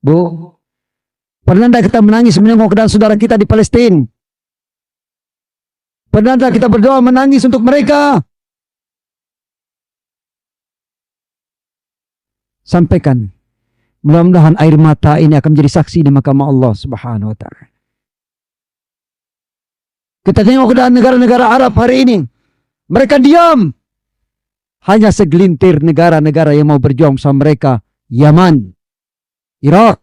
Bu, pernah tidak kita menangis menengok keadaan saudara kita di Palestina? Pernah tidak kita berdoa menangis untuk mereka? Sampaikan. Mudah-mudahan air mata ini akan menjadi saksi di mahkamah Allah Subhanahu Wa Taala. Kita tengok keadaan negara-negara Arab hari ini. Mereka diam. Hanya segelintir negara-negara yang mau berjuang sama mereka. Yaman, Irak.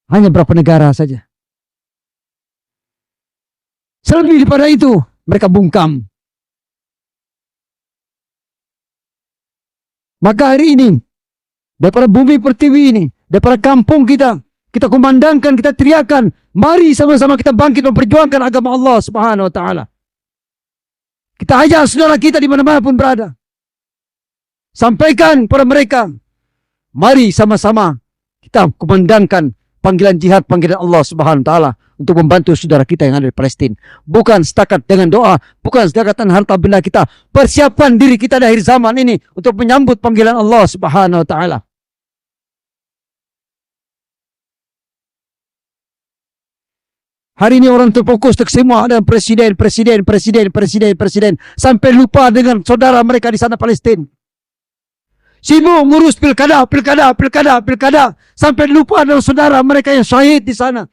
Hanya berapa negara saja. Selebih daripada itu, mereka bungkam. Maka hari ini, daripada bumi pertiwi ini, daripada kampung kita, kita kumandangkan, kita teriakan, mari sama-sama kita bangkit memperjuangkan agama Allah Subhanahu Wa Taala. Kita ajak saudara kita di mana-mana pun berada. Sampaikan kepada mereka, mari sama-sama kita kumandangkan panggilan jihad, panggilan Allah Subhanahu Wa Taala untuk membantu saudara kita yang ada di Palestina. Bukan setakat dengan doa, bukan setakat dengan harta benda kita. Persiapan diri kita di akhir zaman ini untuk menyambut panggilan Allah Subhanahu Wa Taala. Hari ini orang terfokus semua dengan presiden, sampai lupa dengan saudara mereka di sana Palestina. Sibuk ngurus pilkada, sampai lupa dengan saudara mereka yang syahid di sana.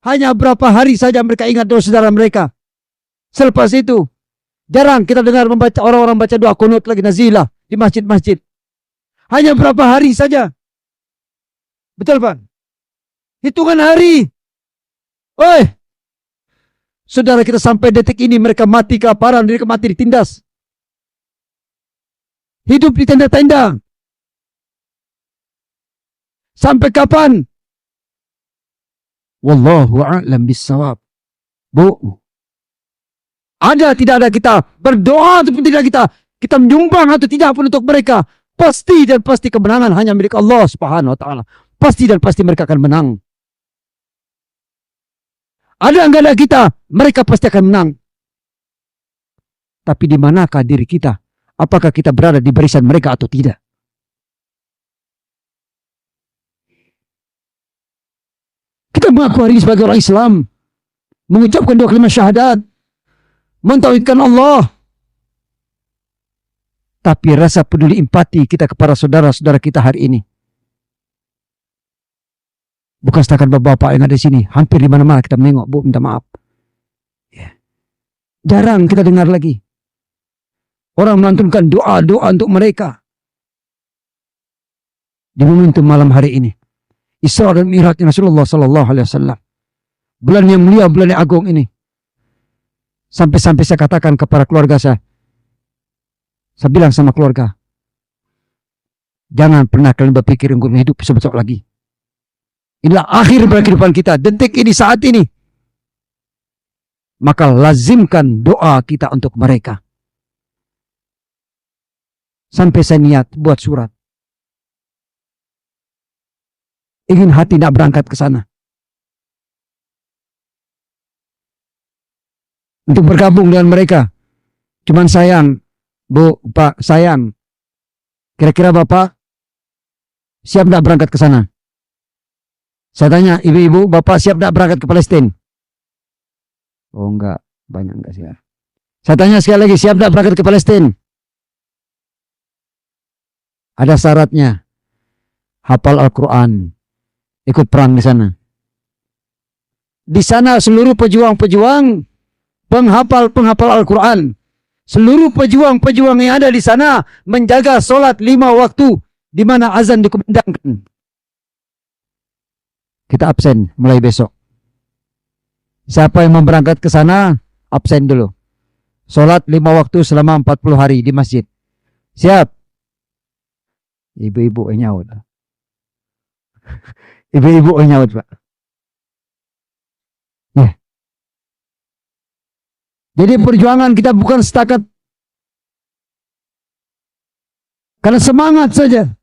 Hanya berapa hari saja mereka ingat dengan saudara mereka. Selepas itu, jarang kita dengar orang-orang baca doa kunut lagi nazilah di masjid-masjid. Hanya berapa hari saja. Betul, Pak? Hitungan hari. Oi, saudara kita sampai detik ini mereka mati kelaparan, mereka mati ditindas. Hidup di tenda-tenda. Sampai kapan? Wallahu a'lam bissawab. Bu, ada tidak ada kita berdoa ataupun tidak kita menyumbang atau tidak pun untuk mereka, pasti dan pasti kemenangan hanya milik Allah Subhanahu wa taala. Pasti dan pasti mereka akan menang. Ada enggak ada kita, mereka pasti akan menang. Tapi di manakah diri kita? Apakah kita berada di barisan mereka atau tidak? Kita mengaku hari ini sebagai orang Islam, mengucapkan dua kalimat syahadat, mentauhidkan Allah. Tapi rasa peduli empati kita kepada saudara-saudara kita hari ini, bukan setakat bapak-bapak yang ada di sini, hampir di mana-mana kita menengok, Bu, minta maaf. Ya. Jarang kita dengar lagi orang melantunkan doa-doa untuk mereka di momentum malam hari ini. Isra dan Mi'raj Rasulullah sallallahu alaihi wasallam. Bulan yang mulia, bulan yang agung ini. Sampai-sampai saya katakan kepada keluarga saya bilang sama keluarga, jangan pernah kalian berpikir untuk hidup besok-besok lagi. Inilah akhir kehidupan kita, detik ini, saat ini. Maka lazimkan doa kita untuk mereka. Sampai saya niat buat surat. Ingin hati tidak berangkat ke sana. Untuk bergabung dengan mereka. Cuman sayang, Bu, Pak, sayang. Kira-kira Bapak siap tidak berangkat ke sana? Saya tanya, ibu-ibu, Bapak siap tidak berangkat ke Palestina? Oh enggak, banyak enggak siap. Saya tanya sekali lagi, siap tidak berangkat ke Palestina? Ada syaratnya. Hafal Al-Quran. Ikut perang di sana. Di sana seluruh pejuang-pejuang, penghafal Al-Quran. Seluruh pejuang-pejuang yang ada di sana menjaga solat 5 waktu di mana azan dikumandangkan. Kita absen mulai besok. Siapa yang mau berangkat ke sana, absen dulu. Solat 5 waktu selama 40 hari di masjid. Siap? Ibu-ibu nyaut. Ibu-ibu nyaut, Pak. Ya. Jadi perjuangan kita bukan setakat karena semangat saja.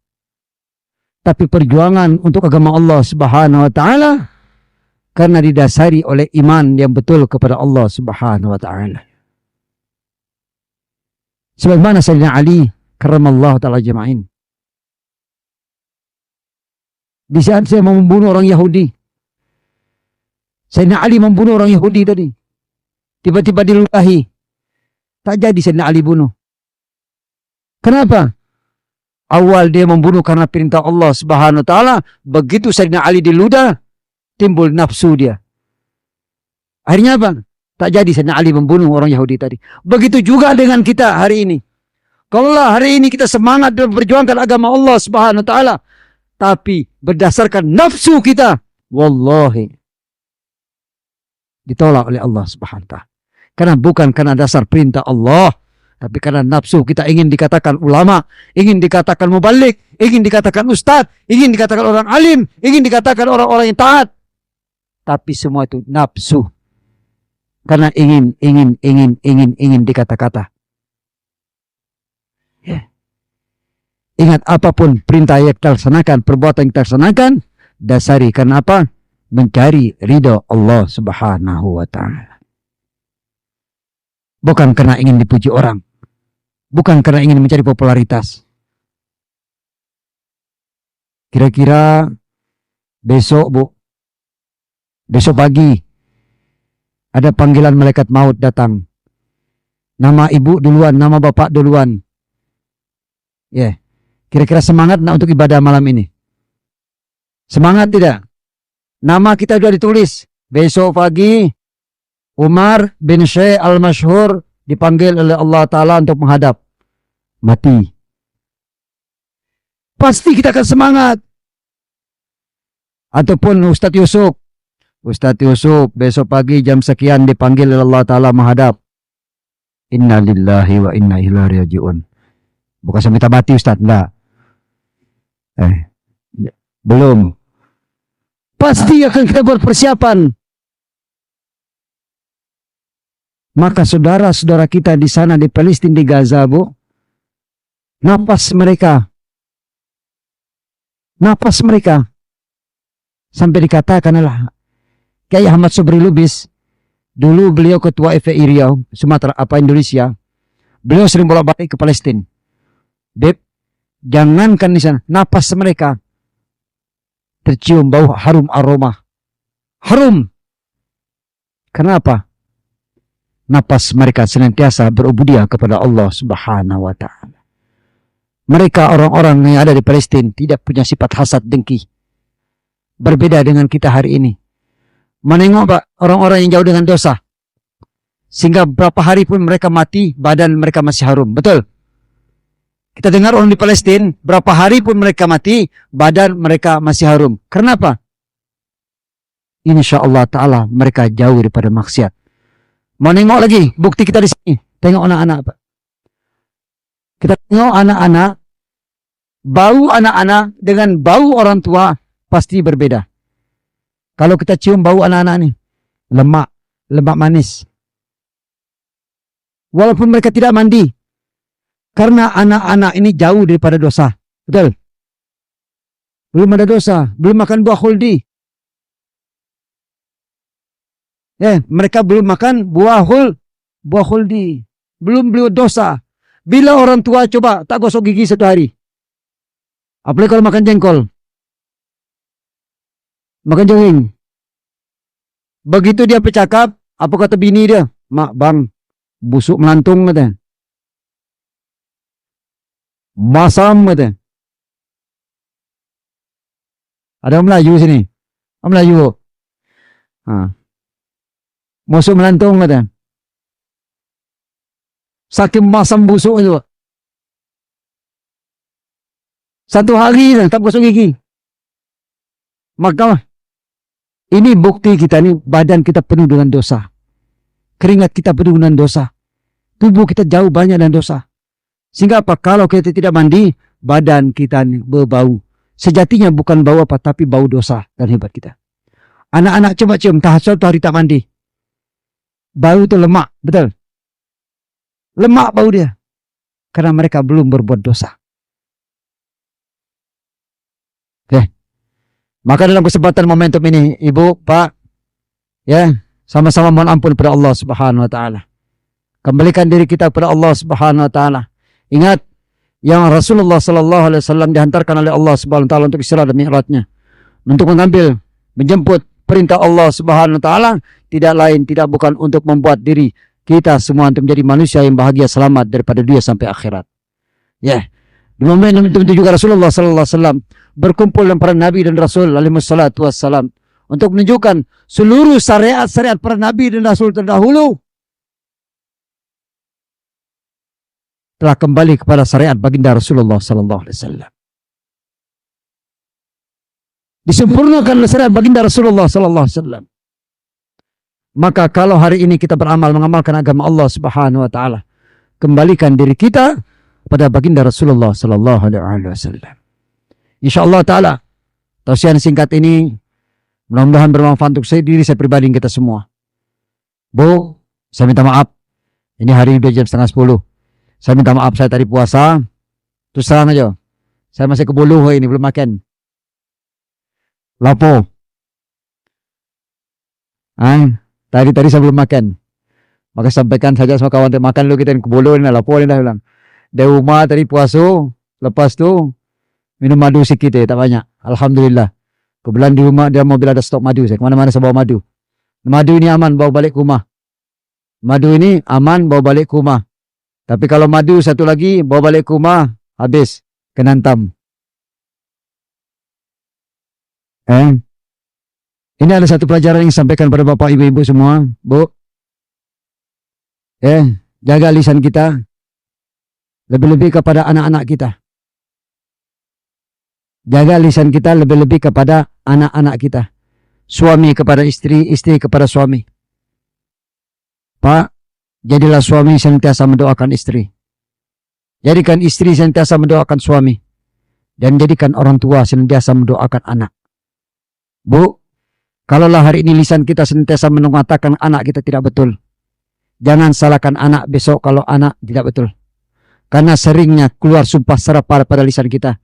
Tapi perjuangan untuk agama Allah Subhanahu wa taala karena didasari oleh iman yang betul kepada Allah Subhanahu wa taala. Sebagaimana Sayyidina Ali karramallahu taala jama'in. Di saat saya mau membunuh orang Yahudi, Sayyidina Ali membunuh orang Yahudi tadi. Tiba-tiba diludahi. Tak jadi Sayyidina Ali bunuh. Kenapa? Awal dia membunuh karena perintah Allah Subhanahu wa taala, begitu Sayyidina Ali diludah, timbul nafsu dia. Akhirnya apa? Tak jadi Sayyidina Ali membunuh orang Yahudi tadi. Begitu juga dengan kita hari ini. Kalau hari ini kita semangat dalam berjuangkan agama Allah Subhanahu wa taala, tapi berdasarkan nafsu kita, wallahi ditolak oleh Allah Subhanahu wa taala. Karena bukan karena dasar perintah Allah, tapi karena nafsu kita ingin dikatakan ulama, ingin dikatakan mubalik, ingin dikatakan ustadz, ingin dikatakan orang alim, ingin dikatakan orang-orang yang taat. Tapi semua itu nafsu. Karena ingin dikata-kata. Ya. Ingat, apapun perintah yang kita laksanakan, perbuatan yang kita laksanakan, dasari karena apa? Mencari ridho Allah Subhanahu wa taala. Bukan karena ingin dipuji orang. Bukan karena ingin mencari popularitas. Kira-kira besok, Bu, besok pagi Ada panggilan malaikat maut datang. Nama ibu duluan, nama bapak duluan. Ya, kira-kira semangat nak untuk ibadah malam ini? Semangat tidak? Nama kita sudah ditulis. Besok pagi Umar bin Syekh Al-Masyhur dipanggil oleh Allah Ta'ala untuk menghadap. Mati. Pasti kita akan semangat. Ataupun Ustadz Yusuf. Ustadz Yusuf besok pagi jam sekian dipanggil oleh Allah Ta'ala menghadap. Inna lillahi wa inna ilaihi raji'un. Bukan sampai minta mati Ustadz. Enggak. Belum. Pasti akan kita buat persiapan. Maka saudara-saudara kita di sana di Palestina, di Gaza, Bu, napas mereka sampai dikatakan adalah Kiai Ahmad Sobri Lubis. Dulu beliau ketua FPI Riau, Sumatera Indonesia. Beliau sering bolak-balik ke Palestina. Beb, jangankan di sana, napas mereka tercium bau harum aroma. Harum. Kenapa? Napas mereka senantiasa berubudiyah kepada Allah Subhanahu wa Ta'ala. Mereka orang-orang yang ada di Palestina tidak punya sifat hasad dengki. Berbeda dengan kita hari ini. Menengok Pak, orang-orang yang jauh dengan dosa. Sehingga berapa hari pun mereka mati, badan mereka masih harum. Betul? Kita dengar orang di Palestina, berapa hari pun mereka mati, badan mereka masih harum. Kenapa? Insya Allah Ta'ala mereka jauh daripada maksiat. Mau nengok lagi, bukti kita di sini. Tengok anak-anak Pak. Kita tengok anak-anak, bau anak-anak dengan bau orang tua pasti berbeda. Kalau kita cium bau anak-anak ini, lemak manis. Walaupun mereka tidak mandi, karena anak-anak ini jauh daripada dosa. Betul? Belum ada dosa, belum makan buah khuldi. Mereka belum makan buah khuldi. Belum beli dosa. Bila orang tua coba tak gosok gigi satu hari. Apalagi kalau makan jengkol. Makan jaring. Begitu dia bercakap, apa kata bini dia? Mak bang, busuk melantung kata. Masam kata. Ada Melayu sini. Melayu. Busuk melantung kata. Saking masam busuk itu. Satu hari tak gosok gigi. Maka ini bukti kita ni badan kita penuh dengan dosa. Keringat kita penuh dengan dosa. Tubuh kita jauh banyak dengan dosa. Sehingga apa? Kalau kita tidak mandi, badan kita ni berbau. Sejatinya bukan bau apa, tapi bau dosa dan hebat kita. Anak-anak coba cium, satu hari tak mandi. Bau itu lemak, betul? Lemak bau dia. Karena mereka belum berbuat dosa. Maka dalam kesempatan momentum ini, Ibu, Pak, sama-sama mohon ampun kepada Allah Subhanahu wa Ta'ala. Kembalikan diri kita kepada Allah Subhanahu wa Ta'ala. Ingat yang Rasulullah sallallahu alaihi wasallam dihantarkan oleh Allah Subhanahu wa Ta'ala untuk Isra dan Mi'rajnya, untuk menjemput perintah Allah Subhanahu wa Ta'ala, tidak lain tidak bukan untuk membuat diri kita semua untuk menjadi manusia yang bahagia selamat daripada dunia sampai akhirat. Di momen itu juga Rasulullah sallallahu alaihi wasallam berkumpul dengan para nabi dan rasul alaihi wassalatu wassalam untuk menunjukkan seluruh syariat-syariat para nabi dan rasul terdahulu telah kembali kepada syariat baginda Rasulullah sallallahu alaihi wasallam. Disempurnakan oleh syariat baginda Rasulullah sallallahu alaihi wasallam. Maka kalau hari ini kita beramal mengamalkan agama Allah Subhanahu wa Ta'ala, kembalikan diri kita pada baginda Rasulullah sallallahu alaihi wasallam. Insyaallah taala tausiah singkat ini mudah-mudahan bermanfaat untuk diri saya pribadi dan kita semua. Bu, saya minta maaf. Ini hari udah jam 9:30. Saya minta maaf, saya tadi puasa. Terus terang aja. Saya masih kebuluh ini belum makan. Lapo. Tadi saya belum makan. Maka sampaikan saja sama kawan makan lu kita kebuluh ini lapo ini dah bilang. Dari rumah tadi puasa, lepas tu minum madu sikit tak banyak. Alhamdulillah. Kebetulan di rumah dia mobil ada stok madu. Saya kemana-mana saya bawa madu. Madu ini aman, bawa balik ke rumah. Madu ini aman, bawa balik ke rumah. Tapi kalau madu satu lagi, bawa balik ke rumah, habis. Kena hantam. Ini ada satu pelajaran yang disampaikan pada bapak ibu-ibu semua. Bu. Jaga lisan kita. Lebih-lebih kepada anak-anak kita. Jaga lisan kita lebih-lebih kepada anak-anak kita. Suami kepada istri, istri kepada suami. Pak, jadilah suami senantiasa mendoakan istri. Jadikan istri senantiasa mendoakan suami. Dan jadikan orang tua senantiasa mendoakan anak. Bu, kalaulah hari ini lisan kita senantiasa mengatakan anak kita tidak betul. Jangan salahkan anak besok kalau anak tidak betul. Karena seringnya keluar sumpah serapar pada lisan kita.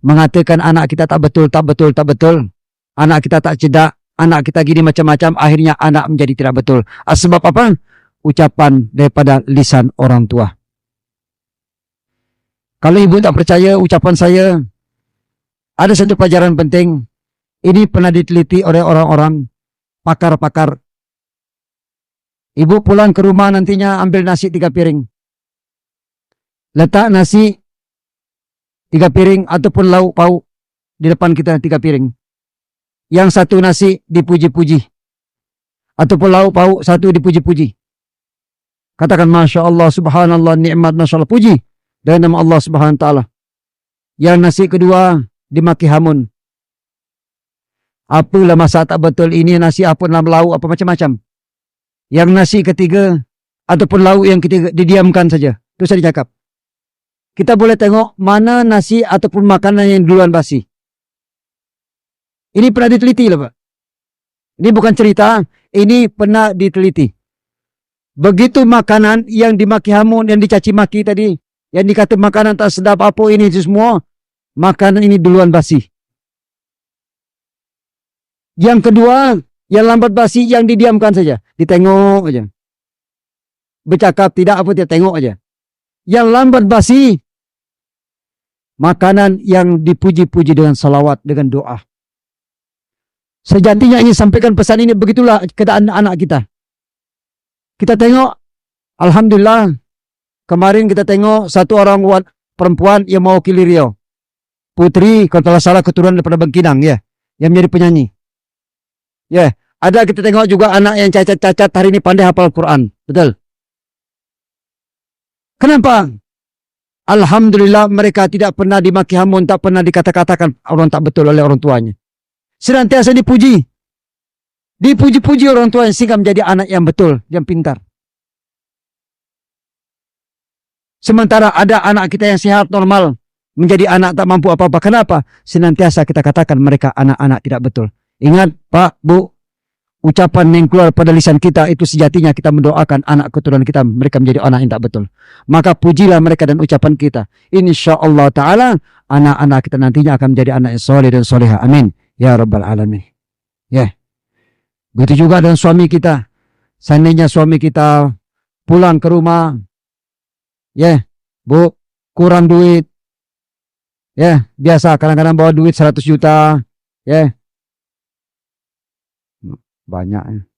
Mengatakan anak kita tak betul, tak betul, tak betul. Anak kita tak cedak, anak kita gini macam-macam, akhirnya anak menjadi tidak betul. Sebab apa? Ucapan daripada lisan orang tua. Kalau ibu tak percaya ucapan saya, ada satu pelajaran penting. Ini pernah diteliti oleh orang-orang pakar-pakar. Ibu pulang ke rumah nantinya ambil nasi 3 piring. Letak nasi 3 piring ataupun lauk pauk di depan kita 3 piring. Yang satu nasi dipuji-puji. Ataupun lauk pauk satu dipuji-puji. Katakan Masya Allah, Subhanallah, nikmat, Masya Allah, puji. Dan nama Allah Subhanahu Wa Ta'ala. Yang nasi kedua dimaki hamun. Apalah masa tak betul ini nasi, apa nama lauk, apa macam-macam. Yang nasi ketiga ataupun lauk yang ketiga didiamkan saja. Itu saya cakap. Kita boleh tengok mana nasi ataupun makanan yang duluan basi. Ini pernah diteliti lah Pak. Ini bukan cerita, ini pernah diteliti. Begitu makanan yang dimaki hamun, yang dicaci maki tadi, yang dikata makanan tak sedap apa ini semua, makanan ini duluan basi. Yang kedua, yang lambat basi, yang didiamkan saja. Ditengok aja. Bercakap tidak apa, dia tengok aja. Yang lambat basi, makanan yang dipuji-puji dengan salawat, dengan doa. Sejatinya ingin sampaikan pesan ini, begitulah keadaan anak kita. Kita tengok, Alhamdulillah, kemarin kita tengok satu orang perempuan yang mewakili Riau. Putri, kalau tak salah keturunan daripada Bangkinang, ya, yang menjadi penyanyi. Ya, ada kita tengok juga anak yang cacat-cacat hari ini pandai hafal Quran. Betul. Kenapa? Alhamdulillah mereka tidak pernah dimaki hamun, tak pernah dikata-katakan orang tak betul oleh orang tuanya. Senantiasa dipuji. Dipuji-puji orang tuanya sehingga menjadi anak yang betul, yang pintar. Sementara ada anak kita yang sehat, normal, menjadi anak tak mampu apa-apa. Kenapa? Senantiasa kita katakan mereka anak-anak tidak betul. Ingat Pak, Bu, ucapan yang keluar pada lisan kita itu sejatinya kita mendoakan anak keturunan kita, mereka menjadi anak yang tak betul. Maka pujilah mereka dan ucapan kita. InsyaAllah ta'ala, anak-anak kita nantinya akan menjadi anak yang soleh dan soleha. Amin. Ya Rabbal Alamin. Ya. Begitu juga dengan suami kita. Seandainya suami kita pulang ke rumah, ya, Bu, kurang duit. Ya, biasa kadang-kadang bawa duit 100 juta. Ya. Banyak.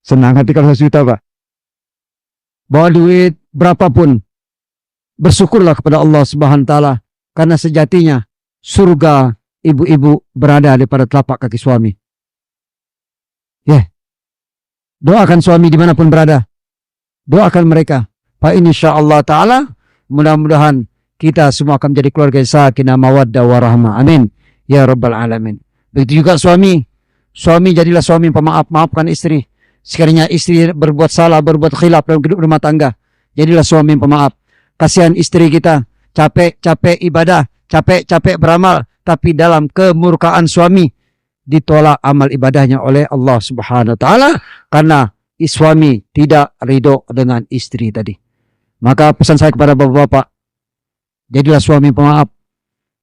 Senang hati kalau 100 juta, Pak. Bawa duit berapapun. Bersyukurlah kepada Allah Subhanahu Wa Ta'ala. Karena sejatinya surga ibu-ibu berada di pada telapak kaki suami. Ya. Doakan suami dimanapun berada. Doakan mereka. Fa insyaallah ta'ala, mudah-mudahan kita semua akan menjadi keluarga sakinah mawaddah warahmah. Amin. Ya Rabbal Alamin. Begitu juga suami. Suami jadilah suami pemaaf. Maafkan istri. Sekiranya istri berbuat salah, berbuat khilaf dalam hidup rumah tangga, jadilah suami pemaaf. Kasihan istri kita. Capek-capek ibadah. Capek-capek beramal. Tapi dalam kemurkaan suami, ditolak amal ibadahnya oleh Allah Subhanahu Wa Ta'ala. Karena suami tidak ridho dengan istri tadi. Maka pesan saya kepada bapak-bapak, jadilah suami pemaaf.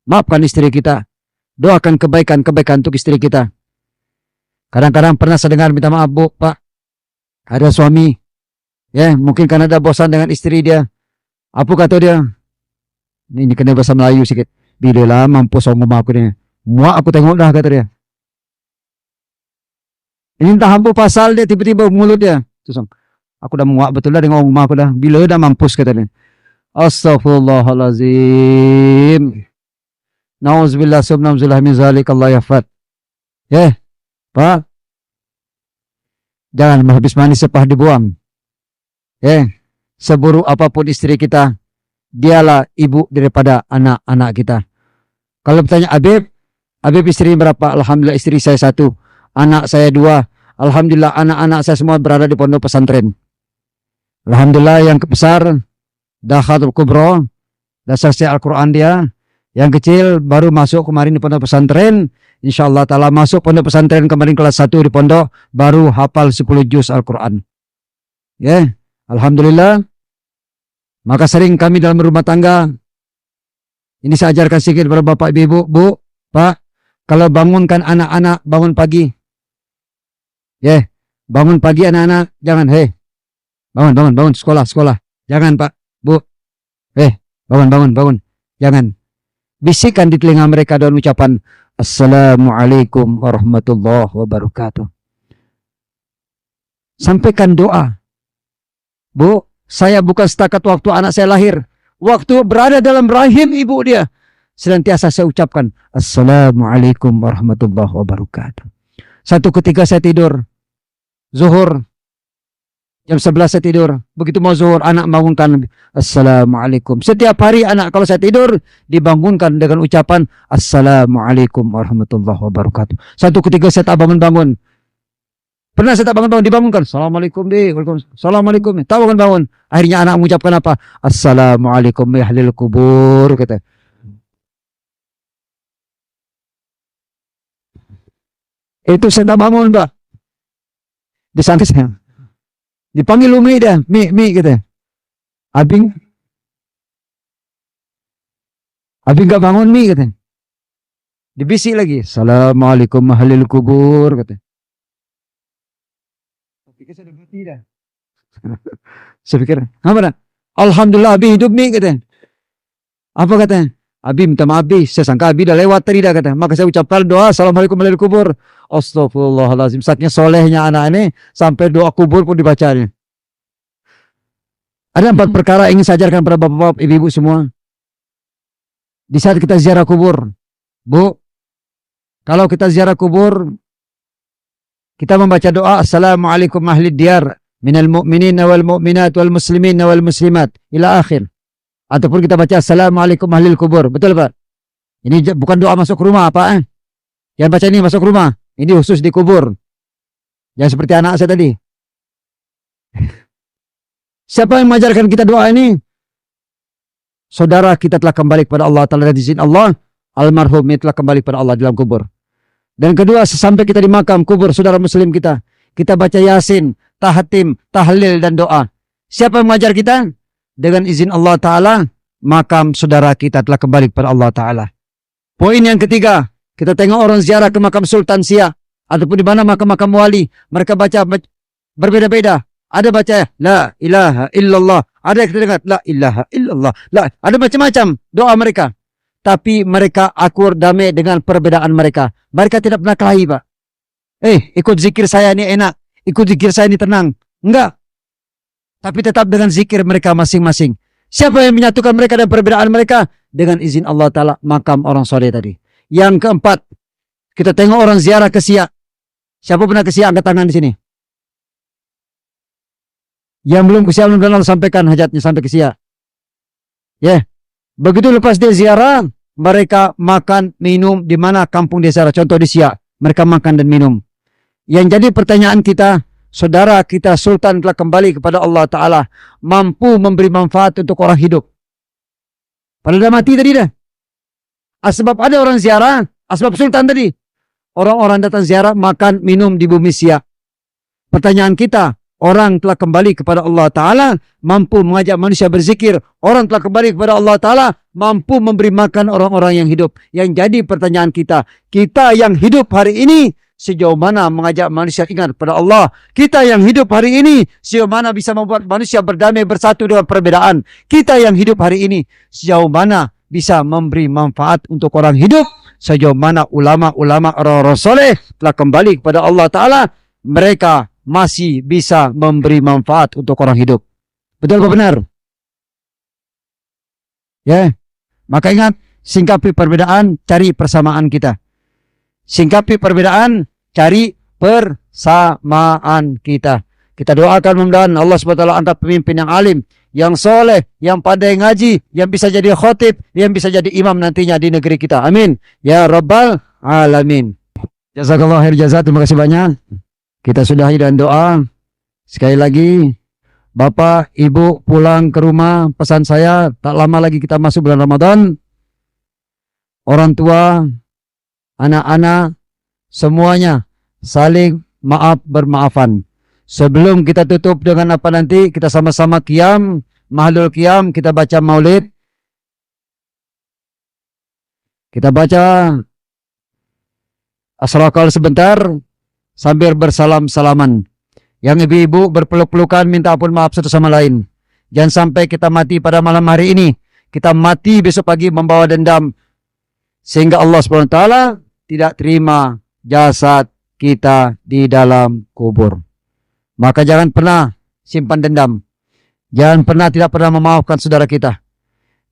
Maafkan istri kita. Doakan kebaikan-kebaikan untuk istri kita. Kadang-kadang pernah saya dengar minta maaf, Bu, Pak. Ada suami, ya, mungkin karena ada bosan dengan istri dia. Apa kata dia? Ini kena bahasa Melayu sikit. Bila lah mampu sama aku dia. Muak aku tengok dah, kata dia. Ini entah hampa pasal dia tiba-tiba mulut dia. Terus aku dah muak betul dah dengan rumah aku dah. Bila dah mampus kata dia. Astaghfirullahalazim. Nauzubillah subhanallah min zalik Allah yafat. Pak. Jangan habis manis sepah dibuang. Seburuk apapun istri kita, dialah ibu daripada anak-anak kita. Kalau bertanya Habib istri berapa? Alhamdulillah istri saya 1, anak saya 2. Alhamdulillah anak-anak saya semua berada di pondok pesantren. Alhamdulillah yang besar Dakhatul Kubro, dasar Al-Quran dia. Yang kecil baru masuk kemarin di pondok pesantren. InsyaAllah ta'ala masuk pondok pesantren kemarin kelas 1 di pondok, baru hafal 10 juz Al-Quran. Alhamdulillah. Maka sering kami dalam rumah tangga, ini saya ajarkan sedikit kepada bapak ibu, bu, pak, kalau bangunkan anak-anak bangun pagi. Bangun pagi anak-anak, jangan bangun sekolah. Jangan pak, bu. Bangun. Jangan. Bisikan di telinga mereka dengan ucapan Assalamualaikum warahmatullahi wabarakatuh. Sampaikan doa. Bu, saya bukan setakat waktu anak saya lahir, waktu berada dalam rahim ibu dia, senantiasa saya ucapkan Assalamualaikum warahmatullahi wabarakatuh. Satu ketika saya tidur zuhur, jam 11 saya tidur, begitu mau zuhur anak bangunkan Assalamualaikum. Setiap hari anak kalau saya tidur dibangunkan dengan ucapan Assalamualaikum warahmatullahi wabarakatuh. Satu ketika saya tak bangun-bangun, pernah saya tak bangun-bangun, dibangunkan Assalamualaikum deh, Assalamualaikum, tak bangun-bangun. Akhirnya anak mengucapkan apa? Assalamualaikum ya ahlil kubur, kata. Itu saya tak bangun, Pak. Di sana saya dipanggil Umi dah, Mi kata. Abing enggak bangun Mi kata. Dibisik lagi, Assalamualaikum ahlil kubur, kata. Pikir saya dah mati dah. Saya pikir, apa dah? Alhamdulillah Abi hidup Mi kata. Apa kata? Abi minta maaf Abi, saya sangka Abi dah lewat tadi dah kata. Maka saya ucapkan doa Assalamualaikum warahmatullahi kubur. Astaghfirullahaladzim. Saatnya solehnya anak ini sampai doa kubur pun dibacanya. Ada 4 perkara ingin saya ajarkan pada bapak-bapak, ibu-ibu semua. Di saat kita ziarah kubur, Bu, kalau kita ziarah kubur, kita membaca doa Assalamualaikum ahlid diyar minal mu'minin wal mu'minat wal muslimin wal muslimat ila akhir. Ataupun kita baca Assalamualaikum ahlil kubur. Betul Pak? Ini bukan doa masuk rumah Pak. Jangan baca ini masuk rumah. Ini khusus di kubur. Jangan seperti anak saya tadi. Siapa yang mengajarkan kita doa ini? Saudara kita telah kembali kepada Allah Ta'ala dan izin Allah. Almarhum telah kembali kepada Allah dalam kubur. Dan kedua, sesampai kita di makam kubur saudara muslim kita, kita baca Yasin, tahatim, tahlil dan doa. Siapa yang mengajar kita? Dengan izin Allah Ta'ala, makam saudara kita telah kembali kepada Allah Ta'ala. Poin yang ketiga, kita tengok orang ziarah ke makam Sultan Siak, ataupun di mana makam-makam wali, mereka baca berbeda-beda. Ada baca La ilaha illallah, ada yang kita dengar La ilaha illallah, ada macam-macam doa mereka. Tapi mereka akur damai dengan perbedaan mereka. Mereka tidak pernah kelahi Pak. Ikut zikir saya ini enak, ikut zikir saya ini tenang. Enggak. Tapi tetap dengan zikir mereka masing-masing. Siapa yang menyatukan mereka dan perbedaan mereka? Dengan izin Allah Ta'ala, makam orang soleh tadi. Yang keempat, kita tengok orang ziarah ke Siak. Siapa pernah ke Siak? Angkat tangan di sini. Yang belum ke Siak, belum pernah sampaikan hajatnya sampai ke Siak. Begitu lepas dia ziarah, mereka makan, minum di mana kampung dia ziarah. Contoh di Siak, mereka makan dan minum. Yang jadi pertanyaan kita, saudara kita Sultan telah kembali kepada Allah Ta'ala, mampu memberi manfaat untuk orang hidup. Padahal dah mati tadi dah. Asbab ada orang ziarah, asbab Sultan tadi. Orang-orang datang ziarah, makan, minum di bumi Siak. Pertanyaan kita, orang telah kembali kepada Allah Ta'ala, mampu mengajak manusia berzikir. Orang telah kembali kepada Allah Ta'ala, mampu memberi makan orang-orang yang hidup. Yang jadi pertanyaan kita, kita yang hidup hari ini, sejauh mana mengajak manusia ingat kepada Allah? Kita yang hidup hari ini, sejauh mana bisa membuat manusia berdamai bersatu dengan perbedaan? Kita yang hidup hari ini, sejauh mana bisa memberi manfaat untuk orang hidup? Sejauh mana ulama-ulama orang-orang soleh telah kembali kepada Allah Ta'ala, mereka masih bisa memberi manfaat untuk orang hidup. Betul apa benar? Ya, maka ingat, singkapi perbedaan, cari persamaan kita. Singkapi perbedaan, cari persamaan kita. Kita doakan mudah-mudahan Allah SWT angkat pemimpin yang alim, yang soleh, yang pandai ngaji, yang bisa jadi khotib, yang bisa jadi imam nantinya di negeri kita. Amin. Ya Rabbal Alamin. Jazakallah khair jazak. Terima kasih banyak. Kita sudahi dan doa. Sekali lagi, Bapak, Ibu pulang ke rumah. Pesan saya, tak lama lagi kita masuk bulan Ramadan. Orang tua, anak-anak, semuanya saling maaf bermaafan. Sebelum kita tutup dengan apa nanti, kita sama-sama qiyam, mahlul qiyam, kita baca maulid. Kita baca asrakal sebentar, sambil bersalam-salaman. Yang ibu-ibu berpeluk-pelukan, minta ampun maaf satu sama lain. Jangan sampai kita mati pada malam hari ini. Kita mati besok pagi membawa dendam. Sehingga Allah SWT tidak terima jasad kita di dalam kubur. Maka jangan pernah simpan dendam. Jangan pernah tidak pernah memaafkan saudara kita.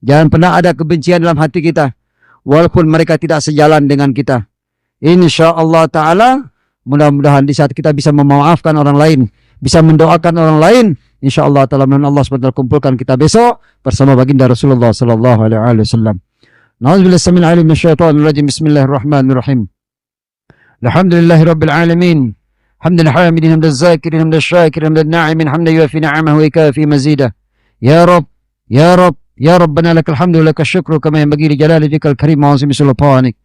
Jangan pernah ada kebencian dalam hati kita. Walaupun mereka tidak sejalan dengan kita. InsyaAllah ta'ala, mudah-mudahan di saat kita bisa memaafkan orang lain, bisa mendoakan orang lain, InsyaAllah ta'ala Allah SWT kumpulkan kita besok bersama baginda Rasulullah SAW. Na'udzubillah samil alim minasyaitanir rajim. Bismillahirrahmanirrahim. Alhamdulillahi rabbil alamin. حمد الحامدين حمد الذاكرين حمد الشاكرين حمد الناعمين حمد يوافي نعمه ويكافي مزيده. يا رب يا رب يا ربنا لك الحمد ولك الشكر كما ينبغي لجلال وجهك الكريم وعظيم سلطانك.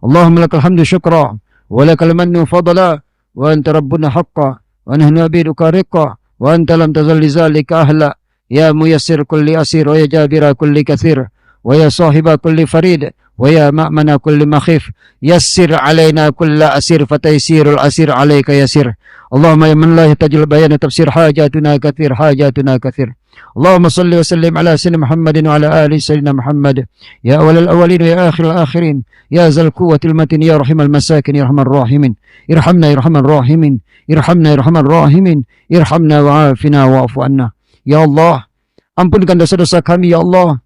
اللهم لك الحمد شكرا ولك المن فضلا وأنت ربنا حقا ونحن عبيدك رقا وأنت لم تزل لذلك أهلا. يا ميسر كل أسير ويا جابر كل كثير ويا صاحب كل فريد ويا مأمن كل مخيف. يسر علينا كل أسير فتيسير الأسير عليك يسير. اللهم يا من لا يحتاج البيان تفسير حاجاتنا كثير حاجاتنا كثير. اللهم صل وسلم على سيدنا محمد وعلى آل سيدنا محمد. يا أول الأولين ويا آخر الآخرين يا ذا القوة المتين يا رحم المساكين يا رحم الراحمين. ارحمنا يا رحم الراحمين. ارحمنا يا رحم الراحمين. ارحمنا وعافنا واعف عنا. Ya Allah, ampunkan dosa-dosa kami ya Allah.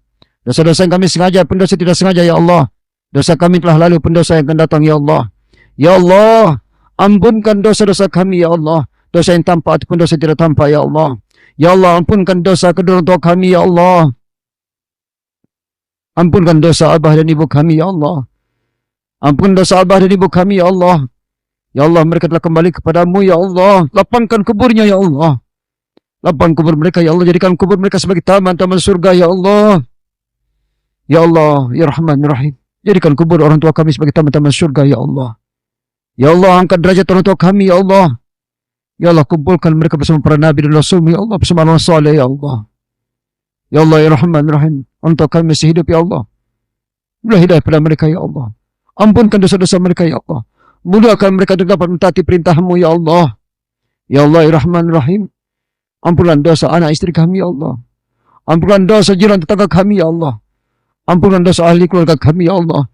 Dosa-dosa yang kami sengaja, pendosa tidak sengaja ya Allah. Dosa kami telah lalu, pendosa yang akan datang ya Allah. Ya Allah, ampunkan dosa-dosa kami ya Allah. Dosa yang tampak ataupun dosa yang tidak tampak ya Allah. Ya Allah, ampunkan dosa kedua orang tua kami ya Allah. Ampunkan dosa abah dan ibu kami ya Allah. Ampun dosa abah dan ibu kami ya Allah. Ya Allah, mereka telah kembali kepadamu ya Allah. Lapangkan kuburnya ya Allah. Lapang kubur mereka ya Allah. Jadikan kubur mereka sebagai taman-taman surga ya Allah. Ya Allah, ya Rahman, ya Rahim. Jadikan kubur orang tua kami sebagai taman-taman surga ya Allah. Ya Allah, angkat derajat orang tua kami ya Allah. Ya Allah, kumpulkan mereka bersama para nabi dan rasul ya Allah, bersama orang saleh ya Allah. Ya Allah, ya Rahman, ya Rahim. Orang tua kami masih hidup ya Allah. Berilah hidayah pada mereka ya Allah. Ampunkan dosa-dosa mereka ya Allah. Mudahkan mereka untuk dapat mentaati perintah-Mu ya Allah. Ya Allah, ya Rahman, ya Rahim. Ampunkan dosa anak istri kami ya Allah. Ampunkan dosa jiran tetangga kami ya Allah. Ampunkan dosa ahli keluarga kami ya Allah.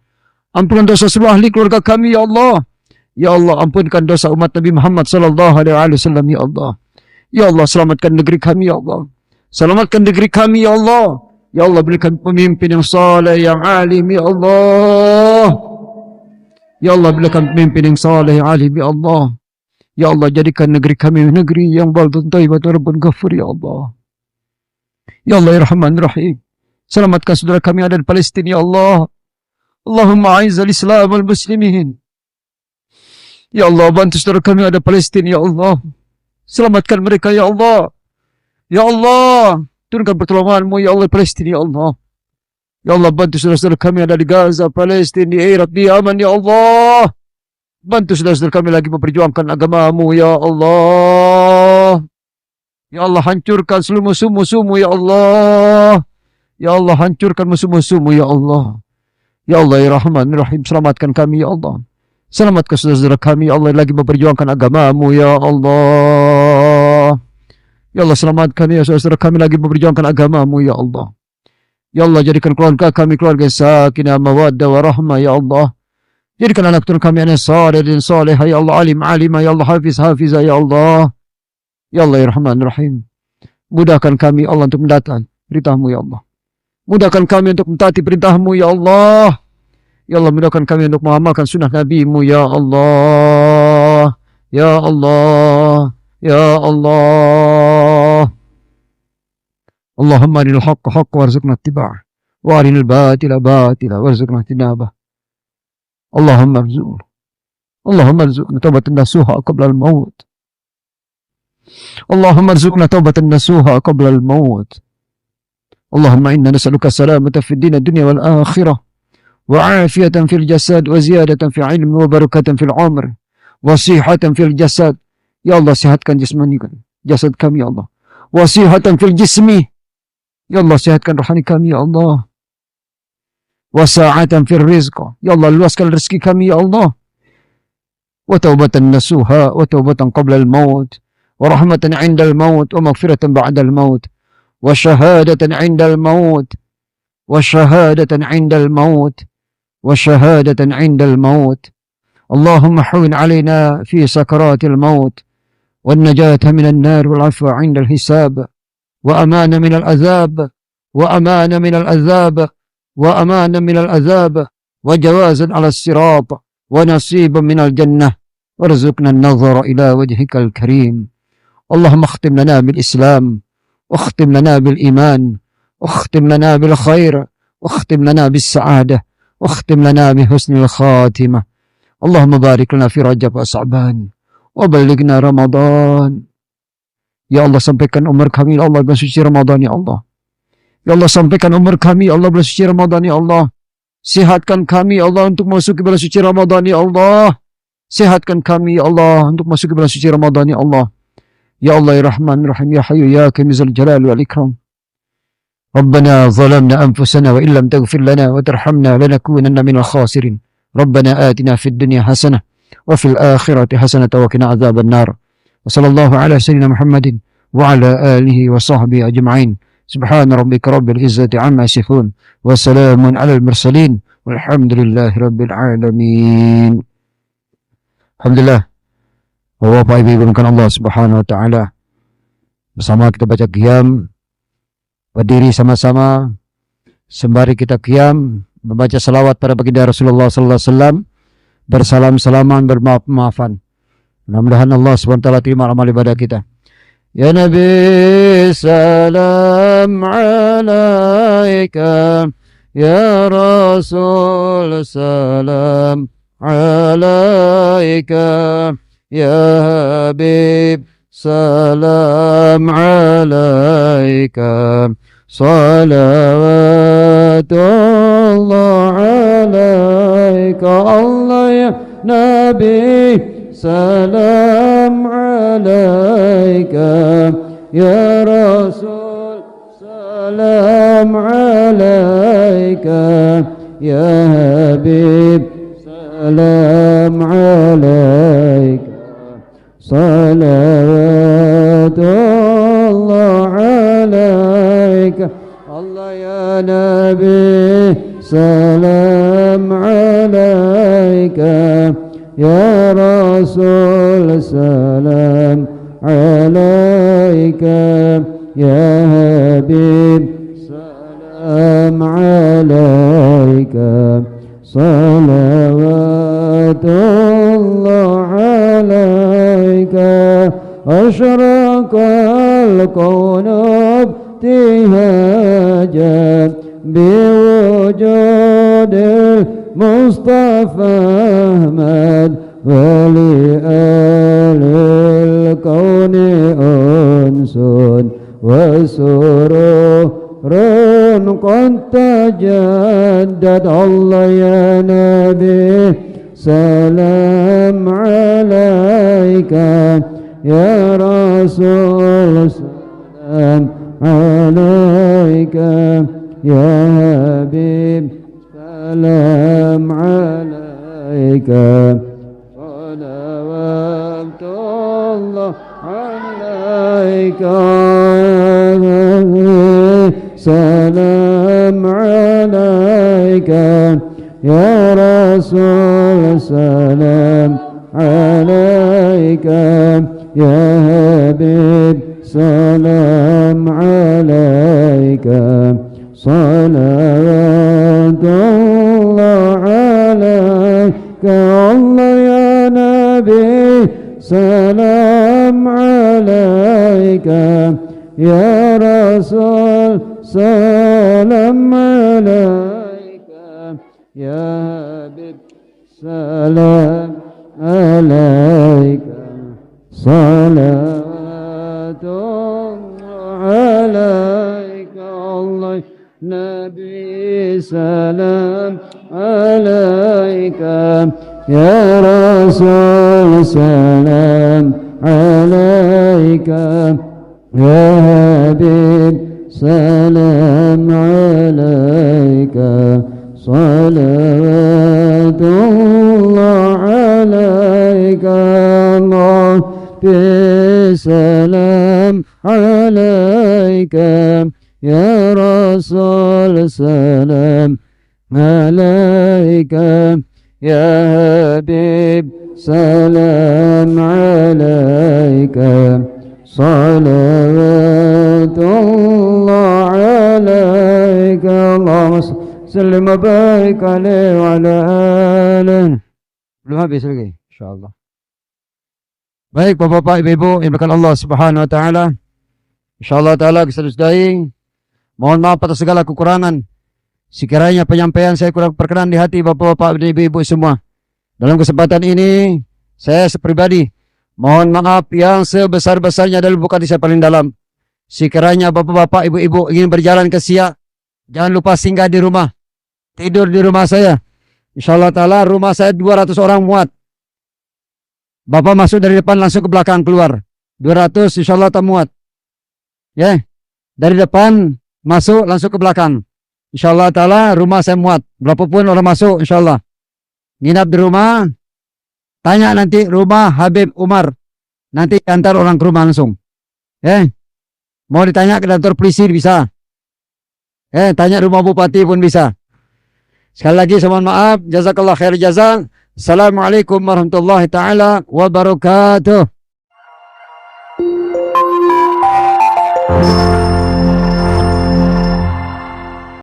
Ampunkan dosa seluruh ahli keluarga kami ya Allah. Ya Allah, ampunkan dosa umat Nabi Muhammad sallallahu alaihi wasallam ya Allah. Ya Allah, selamatkan negeri kami ya Allah. Selamatkan negeri kami ya Allah. Ya Allah, berikan pemimpin yang saleh, yang alim ya Allah. Ya Allah, berikan pemimpin yang saleh, yang alim ya Allah. Ya Allah, jadikan negeri kami negeri yang baldatun thayyibatun rabbun ghafur ya Allah. Ya Allah, ya Rahman, Rahim. Selamatkan saudara kami yang ada di Palestina ya Allah. Allahumma a'izzal Islam wal muslimin. Ya Allah, bantu saudara kami yang ada di Palestina ya Allah. Selamatkan mereka ya Allah. Ya Allah, turunkan pertolongan-Mu ya Allah, Palestina ya Allah. Ya Allah, bantu saudara-saudara kami yang ada di Gaza, Palestina, di Irak, di Yaman ya Allah. Bantu saudara-saudara kami lagi memperjuangkan agama-Mu ya Allah. Ya Allah, hancurkan seluruh musuh-musuh-Mu ya Allah. Ya Allah, hancurkan musuh-musuh-Mu ya Allah. Ya Allah, ya Rahman, ya Rahim, selamatkan kami ya Allah. Selamatkan saudara-saudara kami ya Allah yang lagi memperjuangkan agama-Mu ya Allah. Ya Allah, selamatkan ya saudara-saudara kami lagi memperjuangkan agama-Mu ya Allah. Ya Allah, jadikan keluarga kami keluarga sakinah mawaddah warahmah ya Allah. Jadikan anak turun kami anak saleh dan saleh, ya Allah, alim alimah, ya Allah, hafiz hafizah, ya Allah. Ya Allah, ya Rahman Rahim. Mudahkan kami Allah untuk mendatangi perintah-Mu, ya Allah. Mudahkan kami untuk mentaati perintah-Mu, ya Allah. Ya Allah, mudahkan kami untuk mengamalkan sunnah Nabi-Mu, ya Allah. Ya Allah. Ya Allah. Allahumma arinal haqqa haqqa warzuqna ittiba'ah. Wa arinal batila batila warzuqna ijtinabah. Allahumma arzuqna taubatan nasuha qabla al-maut. اللهم ارزقنا توبة نسوها قبل الموت. اللهم إنا نسألك السلامة في الدين الدنيا والآخرة وعافية في الجسد وزيادة في علم وبركة في العمر وصحة في الجسد. Ya Allah, sehatkan jasmani kami, jasad kami ya Allah. Wasihatan fil jismi. Ya Allah, sehatkan rohani kami ya Allah. Wasa'atan fil rizq. Ya Allah, luaskan rezeki kami ya Allah. Wa taubatan nasuha wa taubatan qabla al-maut. ورحمة عند الموت ومغفرة بعد الموت وشهادة عند الموت وشهادة عند الموت وشهادة عند الموت. اللهم حول علينا في سكرات الموت والنجاة من النار والعفو عند الحساب وأمان من العذاب وأمان من العذاب وأمان من العذاب وجوازا على الصراط ونصيبا من الجنة وارزقنا النظر إلى وجهك الكريم. اللهم اختم لنا بالإسلام واختم لنا بالإيمان واختم لنا بالخير واختم لنا بالسعادة واختم لنا بحسن الخاتمة. اللهم بارك لنا في رجب وشعبان وبلغنا رمضان. Ya Allah, sampaikan umur kami ya Allah bulan suci Ramadan ya Allah. Ya Allah, sampaikan umur kami ya Allah bulan suci Ramadan ya Allah. Sehatkan kami ya Allah untuk masuk ke bulan suci Ramadan ya Allah. Sehatkan kami ya Allah untuk masuk ke bulan suci Ramadan ya Allah. Ya Allah, ya Rahman Rahim, ya Hayyu ya Qayyum Dzal Jalali wal Ikram. Rabbana zalamna anfusana wa illam taghfir lana wa tarhamna lanakunanna minal khasirin. Rabbana atina fid dunya hasanah wa fil akhirati hasanah wa qina adzaban nar. Wa sallallahu ala sayyidina Muhammadin wa ala alihi wa sahbihi ajma'in. Subhana rabbika rabbil izzati amma yasifun wa salamun alal mursalin walhamdulillahi rabbil alamin. Alhamdulillah. Bapak Ibu yang Allah Subhanahu wa taala, bersama kita baca qiyam, berdiri sama-sama sembari kita qiyam membaca salawat pada baginda Rasulullah sallallahu alaihi wasallam, bersalam-salaman, bermaaf-maafan. Mudah-mudahan Allah Subhanahu wa taala terima amal ibadah kita. Ya Nabi salam alaika, ya Rasul salam alaika, يا حبيب سلام عليك صلوات الله عليك. الله يا نبي سلام عليك، يا رسول سلام عليك، يا حبيب سلام عليك. صلوات الله عليك. الله يا نبي سلام عليك، يا رسول سلام عليك، يا حبيب سلام عليك. صلوات الله عليك. أشرق الكون ابتهاجا بوجود المصطفى أحمد، ولآل الكون أنس وسرور قد تجدد. الله يا نبي سلام عليك، يا رسول سلام عليك، يا حبيب سلام عليك. صلوات الله عليك. سلام عليك، يا رسول سلام عليك يا حبيب سلام عليك صلوات الله عليك الله يا نبي سلام عليك يا رسول سلام عليك يا حبيب سلام عليك صلوات الله عليك الله نبي سلام عليك يا رسول سلام عليك يا حبيب سلام عليك صلوات الله عليك الله بسلام عليك يا رسول سلام عليك يا حبيب سلام عليك صلوات الله عليك اللهم سلم وبارك عليه وعلى آله. Belum habis lagi, insyaallah. Baik Bapak-bapak, Ibu-ibu yang dimuliakan Allah Subhanahu wa taala. Insyaallah taala kita sudahi. Mohon maaf atas segala kekurangan. Sekiranya penyampaian saya kurang berkenan di hati Bapak-bapak dan Ibu-ibu semua. Dalam kesempatan ini saya pribadi mohon maaf yang sebesar-besarnya dalam bukan di saya paling dalam. Sekiranya Bapak-bapak, Ibu-ibu ingin berjalan ke Siak, jangan lupa singgah di rumah. Tidur di rumah saya. Insyaallah taala rumah saya 200 orang muat. Bapak masuk dari depan langsung ke belakang keluar. 200 insyaallah tak muat. Ya. Dari depan masuk langsung ke belakang. Insyaallah taala rumah saya muat. Berapapun orang masuk insyaallah. Nginap di rumah. Tanya nanti rumah Habib Umar. Nanti antar orang ke rumah langsung. Mau ditanya ke kantor polisi bisa. Tanya rumah bupati pun bisa. Sekali lagi saya mohon maaf. Jazakallah khair jazak. Assalamualaikum warahmatullahi taala wabarakatuh.